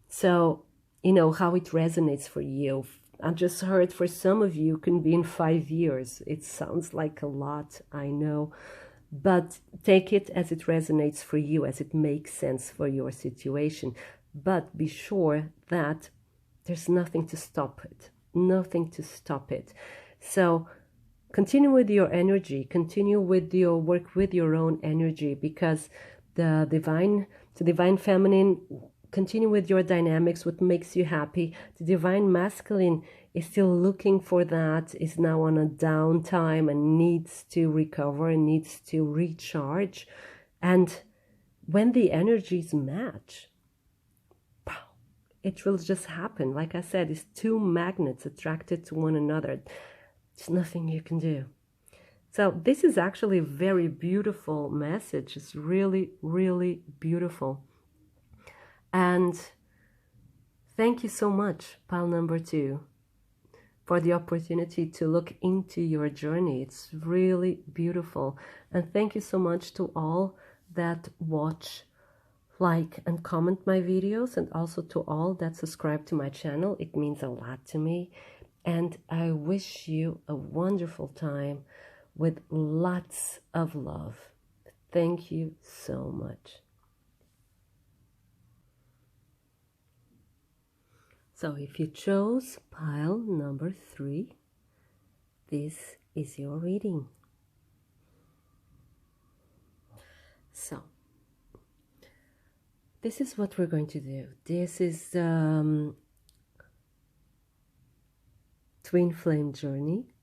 So, you know, how it resonates for you. I just heard for some of you, it can be in 5 years. It sounds like a lot, I know. But take it as it resonates for you, as it makes sense for your situation. But be sure that there's nothing to stop it. Nothing to stop it. So continue with your energy. Continue with your work with your own energy, because the divine feminine, continue with your dynamics, what makes you happy. The divine masculine is still looking for that, is now on a downtime and needs to recover and needs to recharge. And when the energies match, it will just happen. Like I said, it's 2 magnets attracted to one another. There's nothing you can do. So this is actually a very beautiful message. It's really, really beautiful. And thank you so much, pile number 2, for the opportunity to look into your journey. It's really beautiful. And thank you so much to all that watch, like, and comment my videos, and also to all that subscribe to my channel. It means a lot to me. And I wish you a wonderful time with lots of love. Thank you so much. So if you chose pile number 3, this is your reading. So this is what we're going to do. This is twin flame journey,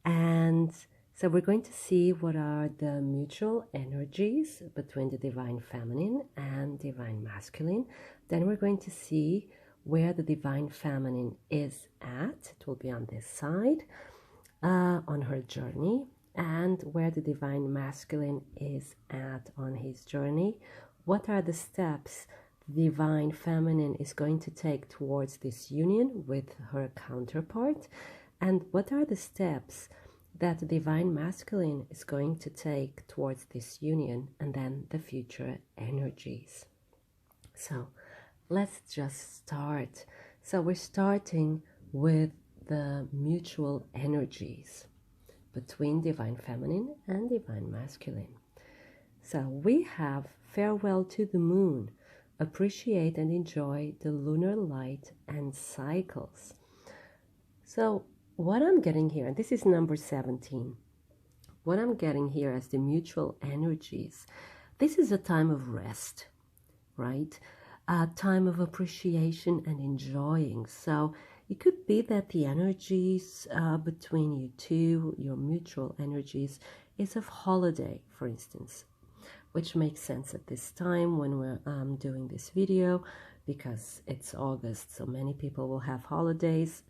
and so we're going to see what are the mutual energies between the divine feminine and divine masculine. Then we're going to see where the divine feminine is at. It will be on this side on her journey, and where the divine masculine is at on his journey. What are the steps the divine feminine is going to take towards this union with her counterpart, and what are the steps that the divine masculine is going to take towards this union, and then the future energies. So let's just start. So we're starting with the mutual energies between divine feminine and divine masculine. So we have farewell to the moon. Appreciate and enjoy the lunar light and cycles. So what I'm getting here, and this is number 17, what I'm getting here as the mutual energies, this is a time of rest, right? A time of appreciation and enjoying. So it could be that the energies between you two, your mutual energies, is of holiday, for instance, which makes sense at this time when we're doing this video, because it's August, so many people will have holidays.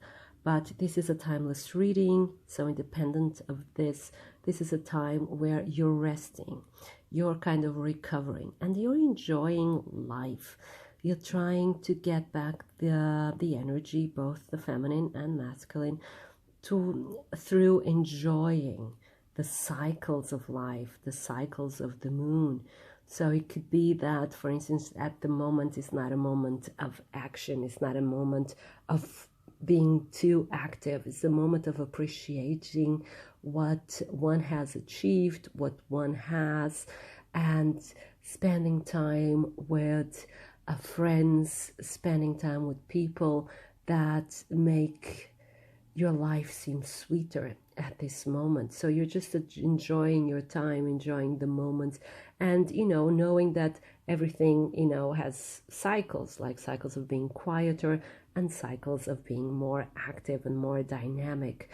But this is a timeless reading, so independent of this, this is a time where you're resting, you're kind of recovering, and you're enjoying life. You're trying to get back the energy, both the feminine and masculine, through enjoying the cycles of life, the cycles of the moon. So it could be that, for instance, at the moment, it's not a moment of action, it's not a moment of being too active, it's a moment of appreciating what one has achieved, what one has, and spending time with friends, spending time with people that make your life seem sweeter at this moment. So you're just enjoying your time, enjoying the moment, and knowing that everything has cycles, like cycles of being quieter and cycles of being more active and more dynamic.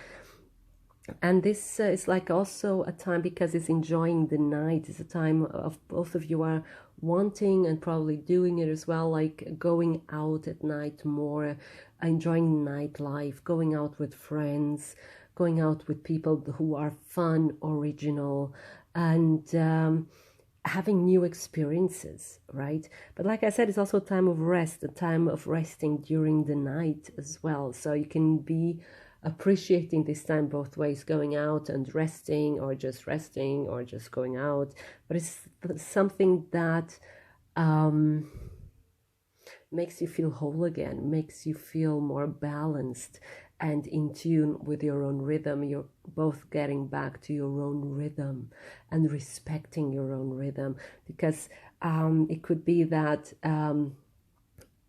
And this is like also a time, because it's enjoying the night, it's a time of both of you are wanting and probably doing it as well, like going out at night more, enjoying nightlife, going out with friends, going out with people who are fun, original, and having new experiences, right? But like I said, it's also a time of rest, a time of resting during the night as well. So you can be appreciating this time both ways, going out and resting, or just going out. But it's something that makes you feel whole again, makes you feel more balanced and in tune with your own rhythm. You're both getting back to your own rhythm and respecting your own rhythm, because it could be that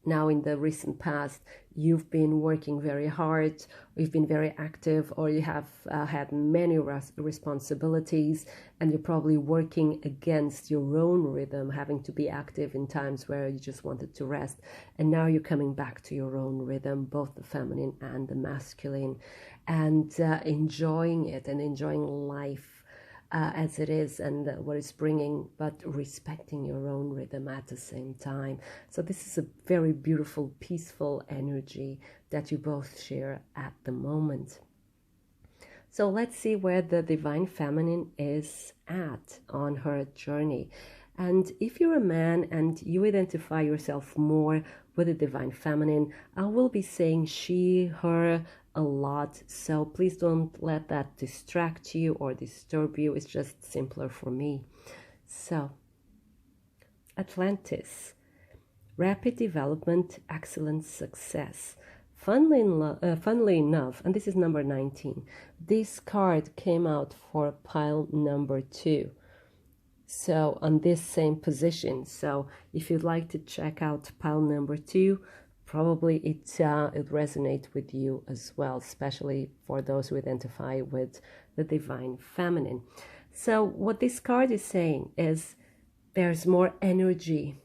now in the recent past you've been working very hard, or you've been very active, or you have had many responsibilities, and you're probably working against your own rhythm, having to be active in times where you just wanted to rest. And now you're coming back to your own rhythm, both the feminine and the masculine, and enjoying it and enjoying life as it is and what it's bringing, but respecting your own rhythm at the same time. So this is a very beautiful, peaceful energy that you both share at the moment. So let's see where the Divine Feminine is at on her journey. And if you're a man and you identify yourself more with the Divine Feminine, I will be saying she, her a lot. So please don't let that distract you or disturb you. It's just simpler for me. So, Atlantis. Rapid development, excellent success. Funnily enough, and this is number 19, this card came out for pile number 2. So on this same position. So if you'd like to check out pile number 2, probably it resonates with you as well, especially for those who identify with the Divine Feminine. So what this card is saying is there's more energy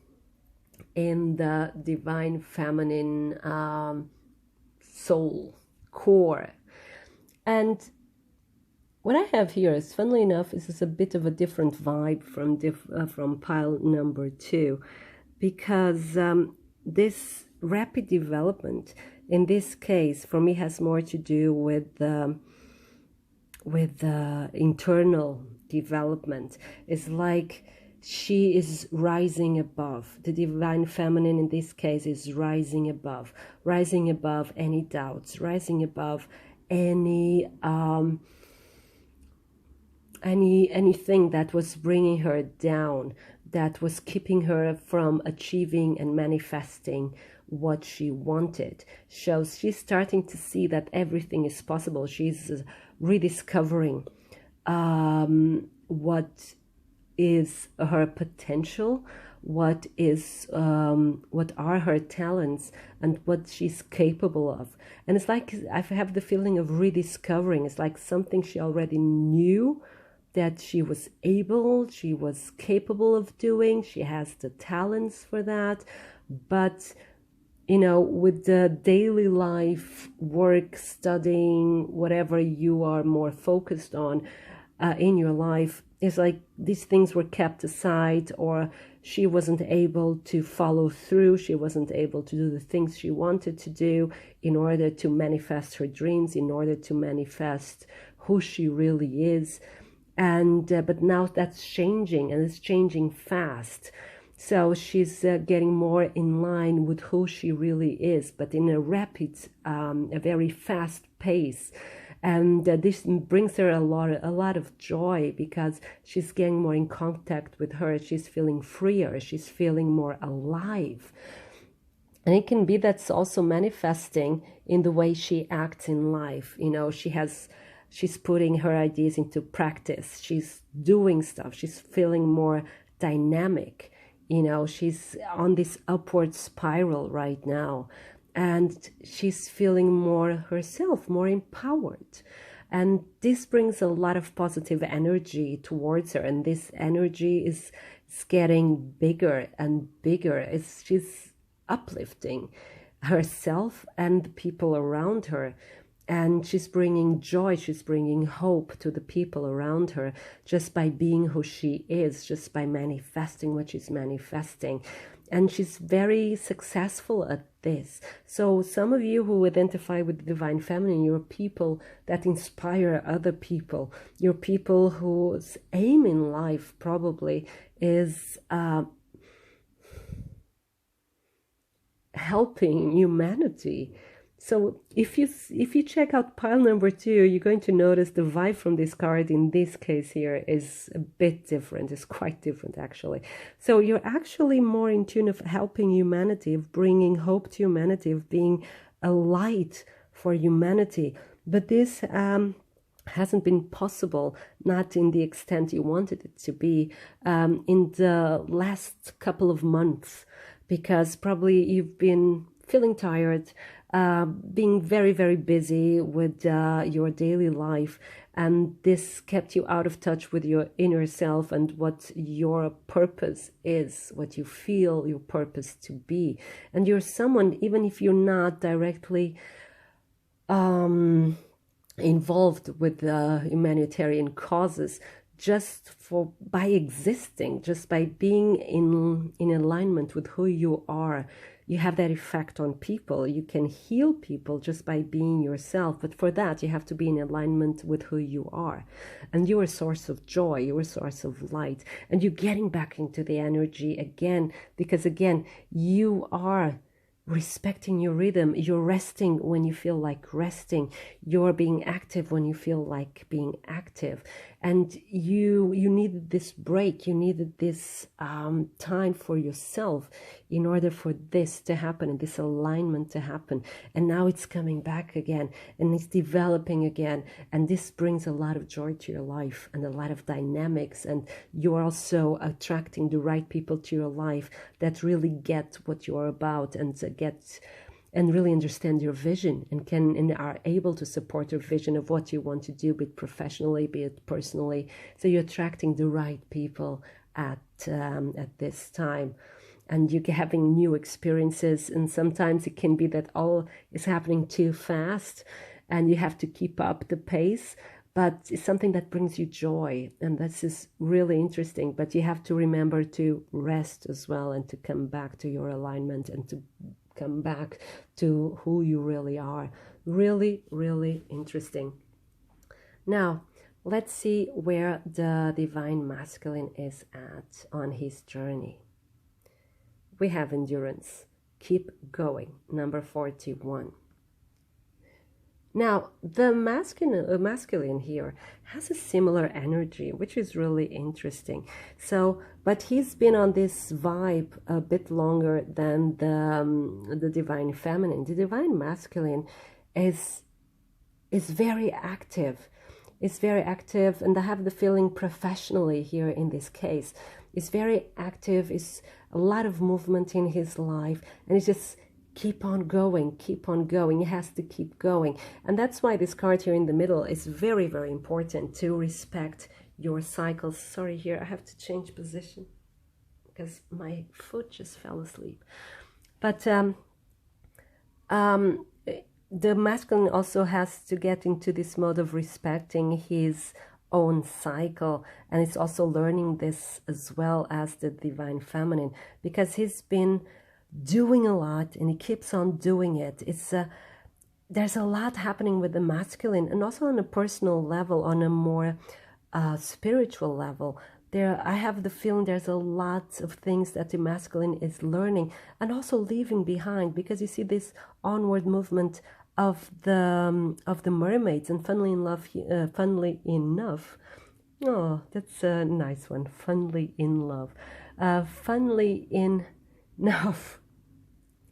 in the Divine Feminine soul core. And what I have here is, funnily enough, is a bit of a different vibe from pile number 2, because this rapid development in this case for me has more to do with the internal development. It's like she is rising above. The Divine Feminine in this case is rising above any doubts, rising above anything that was bringing her down, that was keeping her from achieving and manifesting what she wanted. So she's starting to see that everything is possible. She's rediscovering what is her potential, what are her talents, and what she's capable of. And it's like I have the feeling of rediscovering. It's like something she already knew that she was capable of doing. She has the talents for that, but with the daily life, work, studying, whatever you are more focused on in your life, it's like these things were kept aside, or she wasn't able to follow through. She wasn't able to do the things she wanted to do in order to manifest her dreams, in order to manifest who she really is. And but now that's changing, and it's changing fast. So she's getting more in line with who she really is, but in a a very fast pace. And this brings her a lot of joy, because she's getting more in contact with her. She's feeling freer. She's feeling more alive. And it can be that's also manifesting in the way she acts in life. She's putting her ideas into practice. She's doing stuff. She's feeling more dynamic. She's on this upward spiral right now, and she's feeling more herself, more empowered. And this brings a lot of positive energy towards her, and this energy is getting bigger and bigger. She's uplifting herself and the people around her. And she's bringing joy, she's bringing hope to the people around her just by being who she is, just by manifesting what she's manifesting. And she's very successful at this. So some of you who identify with the Divine Feminine, you're people that inspire other people. You're people whose aim in life probably is helping humanity. So if you check out pile number 2, you're going to notice the vibe from this card in this case here is a bit different. It's quite different, actually. So you're actually more in tune of helping humanity, of bringing hope to humanity, of being a light for humanity. But this hasn't been possible, not in the extent you wanted it to be, in the last couple of months, because probably you've been feeling tired, being very, very busy with your daily life, and this kept you out of touch with your inner self and what your purpose is, what you feel your purpose to be. And you're someone, even if you're not directly involved with humanitarian causes, just by existing, just by being in alignment with who you are, you have that effect on people. You can heal people just by being yourself. But for that, you have to be in alignment with who you are. And you're a source of joy. You're a source of light. And you're getting back into the energy again. Because again, you are respecting your rhythm. You're resting when you feel like resting. You're being active when you feel like being active. And you needed this break. You needed this time for yourself in order for this to happen and this alignment to happen. And now it's coming back again, and it's developing again. And this brings a lot of joy to your life and a lot of dynamics. And you're also attracting the right people to your life that really get what you're about and really understand your vision and are able to support your vision of what you want to do, be it professionally, be it personally. So you're attracting the right people at this time, and you're having new experiences. And sometimes it can be that all is happening too fast, and you have to keep up the pace. But it's something that brings you joy, and this is really interesting. But you have to remember to rest as well, and to come back to your alignment, and to come back to who you really are. Really, really interesting. Now, let's see where the Divine Masculine is at on his journey. We have endurance. Keep going. Number 41. Now, the masculine here has a similar energy, which is really interesting. So, but he's been on this vibe a bit longer than the Divine Feminine. The Divine Masculine is very active. is very active, and I have the feeling professionally here in this case, is very active, is a lot of movement in his life, and it's just keep on going, keep on going. He has to keep going. And that's why this card here in the middle is very, very important, to respect your cycles. Sorry, here I have to change position because my foot just fell asleep. But the masculine also has to get into this mode of respecting his own cycle, and it's also learning this as well as the divine feminine, because he's been doing a lot and he keeps on doing it. It's there's a lot happening with the masculine, and also on a personal level, on a more spiritual level. I have the feeling there's a lot of things that the masculine is learning and also leaving behind, because you see this onward movement of the mermaids, and funnily enough, oh, that's a nice one. Funnily enough,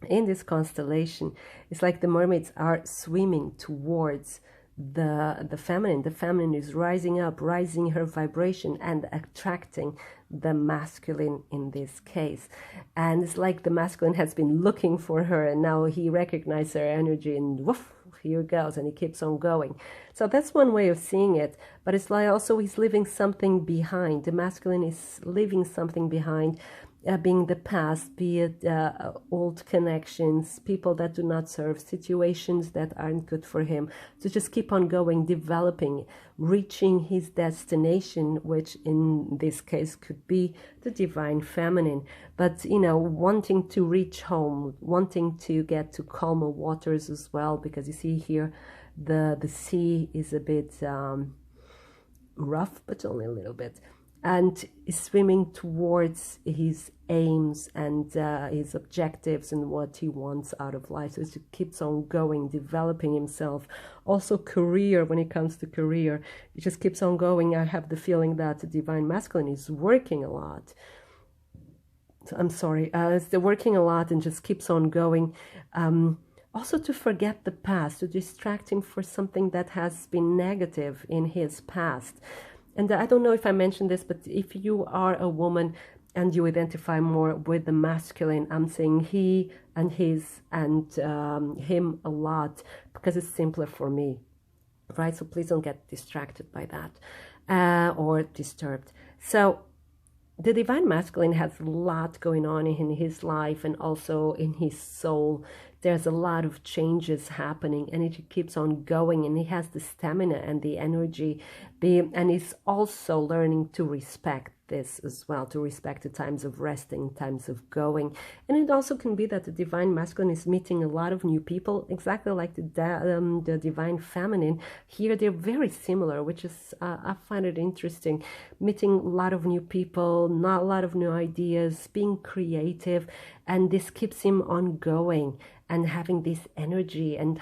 in this constellation, it's like the mermaids are swimming towards the feminine. The feminine is rising up, raising her vibration and attracting the masculine in this case. And it's like the masculine has been looking for her, and now he recognizes her energy, and woof, here it goes, and he keeps on going. So that's one way of seeing it. But it's like also he's leaving something behind. The masculine is leaving something behind, being the past, be it old connections, people that do not serve, situations that aren't good for him. To just keep on going, developing, reaching his destination, which in this case could be the divine feminine. But, you know, wanting to reach home, wanting to get to calmer waters as well, because you see here the sea is a bit rough, but only a little bit. And is swimming towards his aims and his objectives and what he wants out of life. So he keeps on going, developing himself. Also career, when it comes to career, it just keeps on going. I have the feeling that the divine masculine is working a lot. I'm sorry, it's working a lot and just keeps on going. Also to forget the past, to distract him for something that has been negative in his past. And I don't know if I mentioned this, but if you are a woman and you identify more with the masculine, I'm saying he and his and him a lot, because it's simpler for me, right? So please don't get distracted by that or disturbed. So the divine masculine has a lot going on in his life and also in his soul. There's a lot of changes happening, and it keeps on going, and he has the stamina and the energy, and he's also learning to respect this as well, to respect the times of resting, times of going. And it also can be that the divine masculine is meeting a lot of new people, exactly like the divine feminine. Here they're very similar, which is I find it interesting, meeting a lot of new people, not a lot of new ideas, being creative, and this keeps him on going and having this energy, and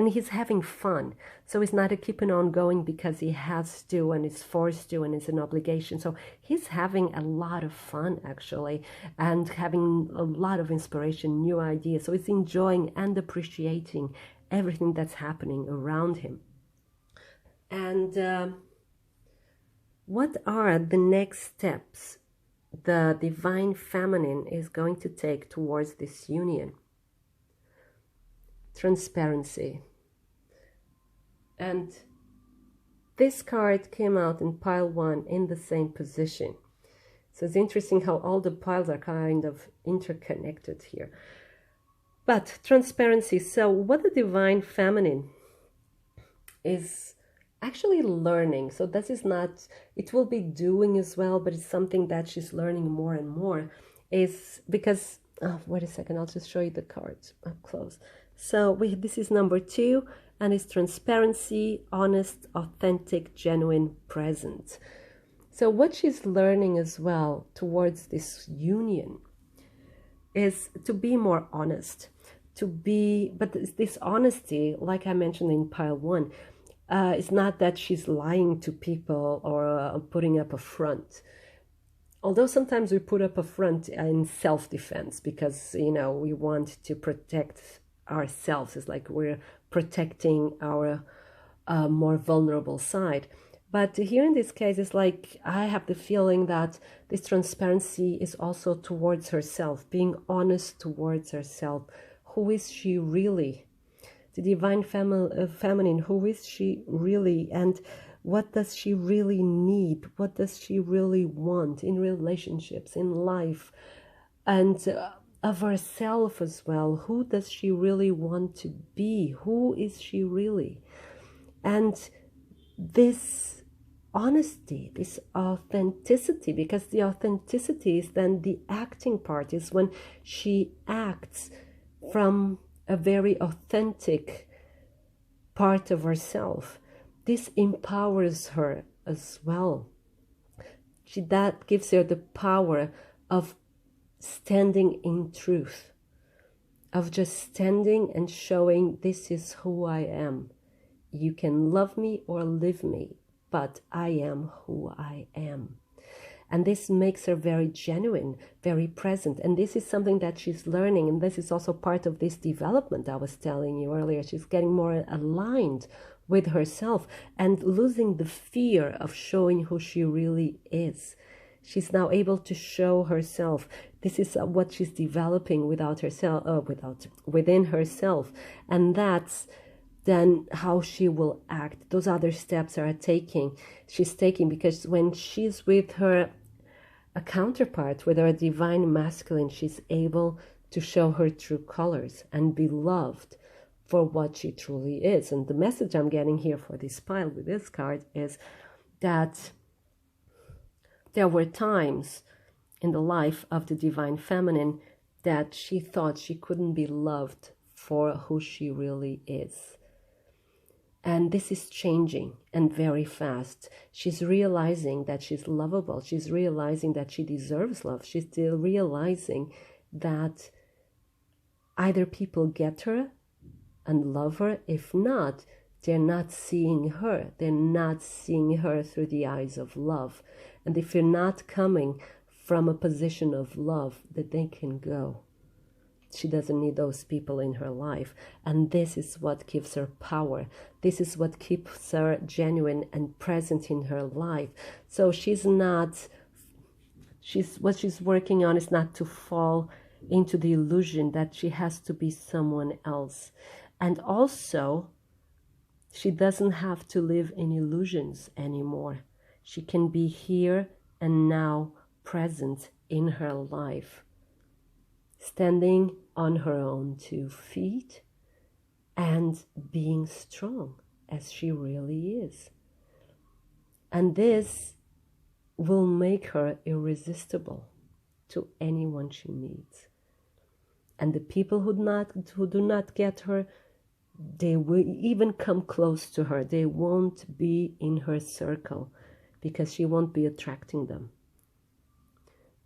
he's having fun. So he's not keeping on going because he has to and is forced to and it's an obligation. So he's having a lot of fun actually, and having a lot of inspiration, new ideas. So he's enjoying and appreciating everything that's happening around him. And what are the next steps the divine feminine is going to take towards this union? Transparency. And this card came out in pile 1 in the same position. So it's interesting how all the piles are kind of interconnected here. But transparency. So what the divine feminine is actually learning. So this is not, it will be doing as well, but it's something that she's learning more and more. Is because, wait a second, I'll just show you the cards up close. So this is number 2, and it's transparency, honest, authentic, genuine, present. So what she's learning as well towards this union is to be more honest, but this honesty, like I mentioned in pile 1, it's not that she's lying to people or putting up a front. Although sometimes we put up a front in self-defense because, you know, we want to protect ourselves. It's like we're protecting our a more vulnerable side. But here in this case, it's like I have the feeling that this transparency is also towards herself, being honest towards herself. Who is she really? The divine feminine, who is she really? And what does she really need? What does she really want in relationships, in life, and of herself as well? Who does she really want to be? Who is she really? And this honesty, this authenticity, because the authenticity is then the acting part, is when she acts from a very authentic part of herself. This empowers her as well. That gives her the power of standing in truth, of just standing and showing, this is who I am. You can love me or leave me, but I am who I am. And this makes her very genuine, very present. And this is something that she's learning. And this is also part of this development I was telling you earlier. She's getting more aligned with herself and losing the fear of showing who she really is. She's now able to show herself. This is what she's developing within herself. And that's then how she will act. Those other steps she's taking, because when she's with her a counterpart, with her divine masculine, she's able to show her true colors and be loved for what she truly is. And the message I'm getting here for this pile with this card is that there were times in the life of the divine feminine that she thought she couldn't be loved for who she really is. And this is changing, and very fast. She's realizing that she's lovable. She's realizing that she deserves love. She's still realizing that either people get her and love her. If not, they're not seeing her. They're not seeing her through the eyes of love. And if you're not coming from a position of love, that they can go. She doesn't need those people in her life. And this is what gives her power. This is what keeps her genuine and present in her life. So what she's working on is not to fall into the illusion that she has to be someone else. And also, she doesn't have to live in illusions anymore. She can be here and now, present in her life, standing on her own 2 feet and being strong as she really is. And this will make her irresistible to anyone she meets. And the people who do not get her, they will even come close to her. They won't be in her circle because she won't be attracting them.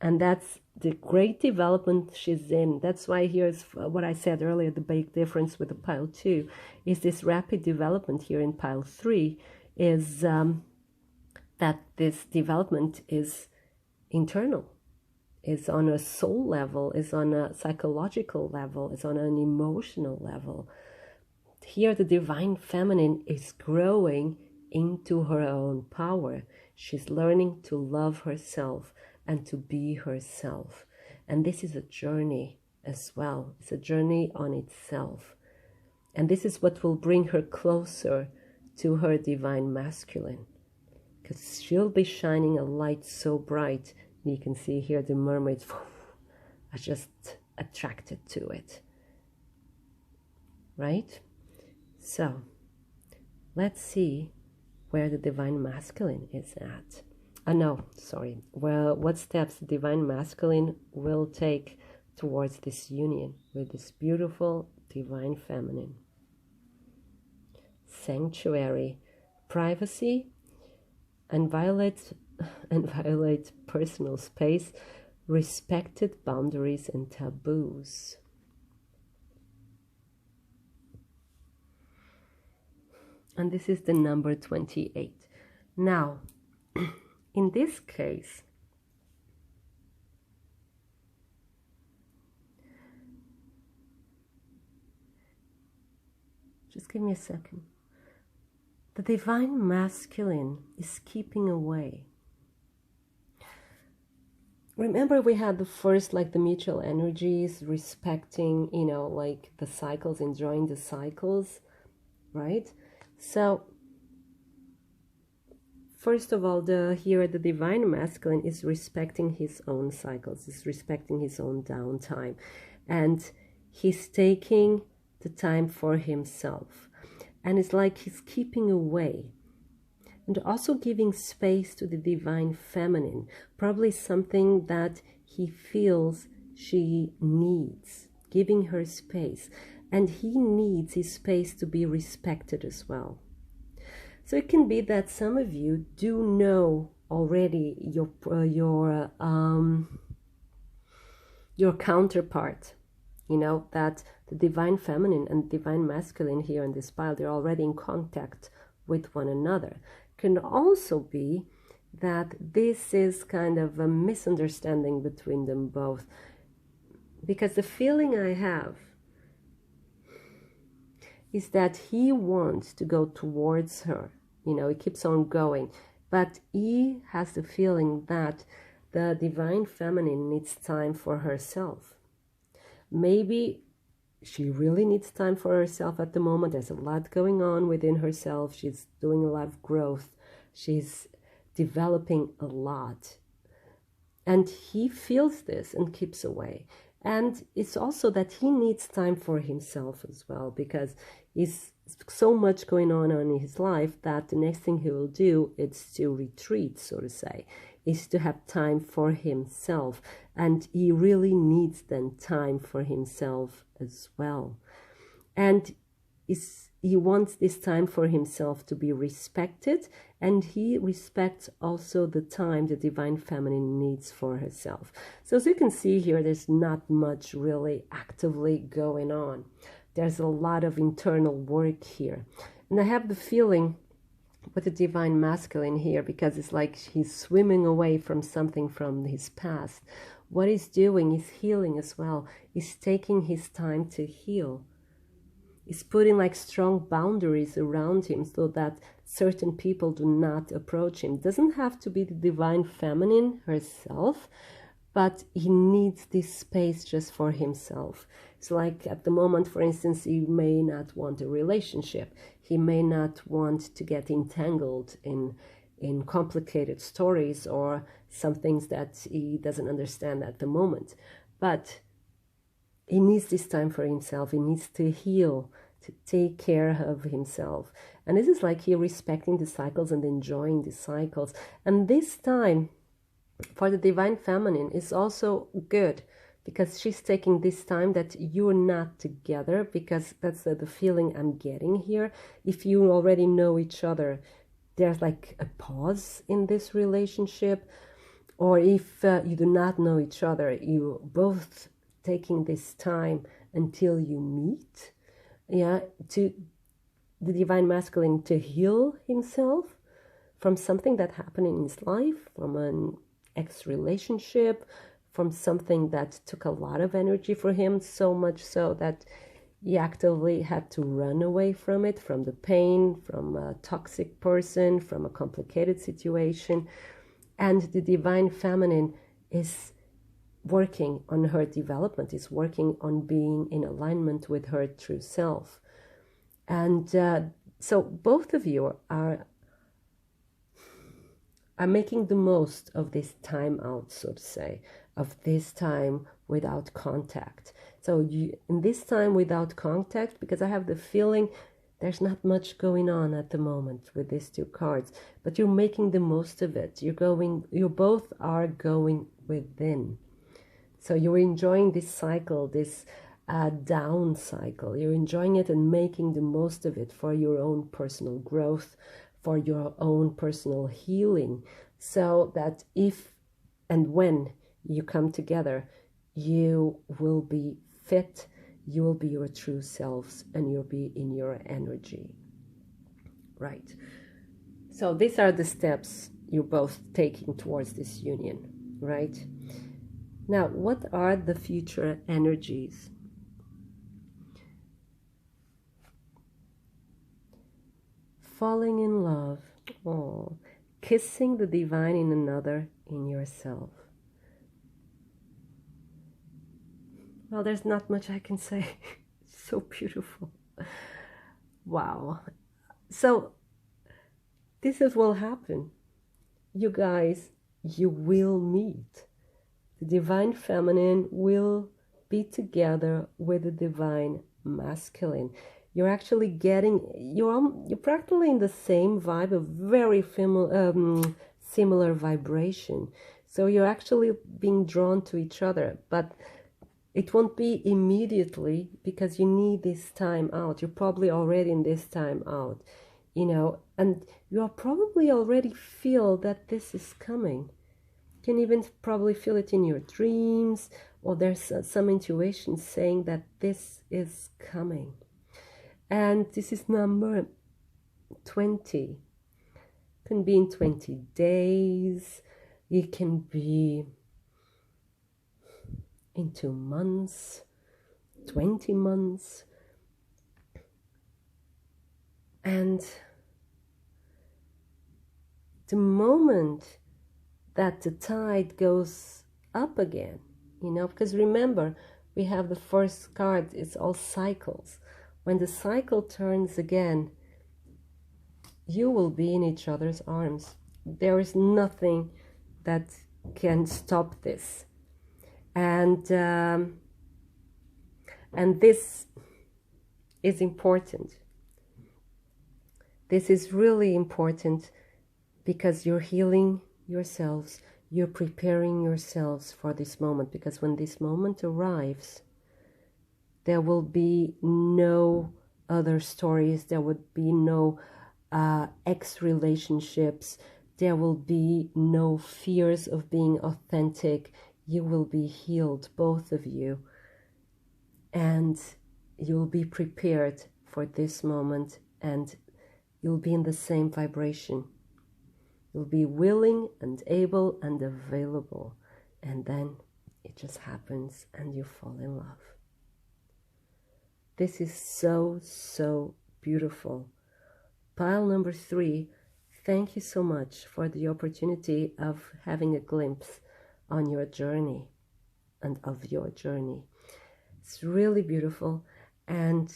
And that's the great development she's in. That's why here's what I said earlier, the big difference with the pile 2 is this rapid development here in pile 3 is that this development is internal, is on a soul level, is on a psychological level, is on an emotional level. Here the divine feminine is growing into her own power. She's learning to love herself and to be herself. And this is a journey as well. It's a journey on itself. And this is what will bring her closer to her divine masculine, because she'll be shining a light so bright. And you can see here the mermaids are just attracted to it. Right? So, let's see where the divine masculine is at. Well, what steps the divine masculine will take towards this union with this beautiful divine feminine. Sanctuary, privacy, and violate personal space, respected boundaries and taboos. And this is the number 28. Now, in this case, just give me a second. the divine masculine is keeping away. Remember we had the first, like the mutual energies, respecting, you know, like the cycles, enjoying the cycles, right? So first of all, here the divine masculine is respecting his own cycles, is respecting his own downtime, and he's taking the time for himself. And it's like he's keeping away and also giving space to the divine feminine, probably something that he feels she needs, giving her space. And he needs his space to be respected as well. So it can be that some of you do know already your counterpart, you know, that the divine feminine and divine masculine here in this pile, they're already in contact with one another. Can also be that this is kind of a misunderstanding between them both, because the feeling I have is that he wants to go towards her, you know, he keeps on going, but he has the feeling that the divine feminine needs time for herself. Maybe she really needs time for herself at the moment. There's a lot going on within herself. She's doing a lot of growth. She's developing a lot. And he feels this and keeps away. And it's also that he needs time for himself as well, because he's so much going on in his life that the next thing he will do is to retreat, so to say, is to have time for himself. And he really needs then time for himself as well. And he wants this time for himself to be respected, and he respects also the time the divine feminine needs for herself. So as you can see here, there's not much really actively going on. There's a lot of internal work here. And I have the feeling with the divine masculine here, because it's like he's swimming away from something from his past. What he's doing is healing as well. He's taking his time to heal. He's putting like strong boundaries around him so that certain people do not approach him. Doesn't have to be the divine feminine herself, but he needs this space just for himself. It's like at the moment, for instance, he may not want a relationship. He may not want to get entangled in complicated stories or some things that he doesn't understand at the moment. But he needs this time for himself. He needs to heal, to take care of himself. And this is like he respecting the cycles and enjoying the cycles. And this time for the divine feminine is also good, because she's taking this time that you're not together, because that's the feeling I'm getting here. If you already know each other, there's like a pause in this relationship. Or if you do not know each other, you both taking this time until you meet, to the divine masculine to heal himself from something that happened in his life, from an ex-relationship, from something that took a lot of energy for him, so much so that he actively had to run away from it, from the pain, from a toxic person, from a complicated situation. And the divine feminine is working on her development, is working on being in alignment with her true self. And so both of you are making the most of this time out, so to say, of this time without contact. So in this time without contact, because I have the feeling there's not much going on at the moment with these two cards, but you're making the most of it. You both are going within. So you're enjoying this cycle, this down cycle. You're enjoying it and making the most of it for your own personal growth, for your own personal healing, so that if and when you come together, you will be fit, you will be your true selves, and you'll be in your energy. Right. So these are the steps you're both taking towards this union, right? Now, what are the future energies? falling in love, oh, kissing the divine in another, in yourself. Well, there's not much I can say. It's so beautiful. Wow. So this is what will happen. You guys, you will meet. The divine feminine will be together with the divine masculine. You're actually getting, you're practically in the same vibe, a very similar vibration. So you're actually being drawn to each other, but it won't be immediately because you need this time out. You're probably already in this time out, you know, and you probably already feel that this is coming. You can even probably feel it in your dreams, or there's some intuition saying that this is coming. And this is number 20. It can be in 20 days. It can be in 2 months, 20 months. And the moment that the tide goes up again, you know, because remember, we have the first card, it's all cycles. When the cycle turns again, you will be in each other's arms. There is nothing that can stop this. And this is important. This is really important because you're healing yourselves, you're preparing yourselves for this moment, because when this moment arrives, there will be no other stories, there would be no ex-relationships, there will be no fears of being authentic. You will be healed, both of you, and you'll be prepared for this moment, and you'll be in the same vibration. You'll be willing and able and available, and then it just happens and you fall in love. This is so, so beautiful. Pile number 3, thank you so much for the opportunity of having a glimpse on your journey and of your journey. It's really beautiful, and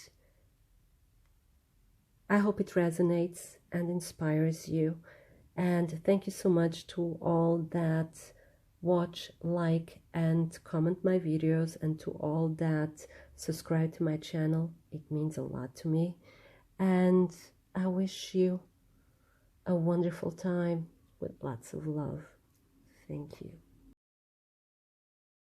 I hope it resonates and inspires you. And thank you so much to all that watch, like, and comment my videos, and to all that subscribe to my channel. It means a lot to me. And I wish you a wonderful time with lots of love. Thank you.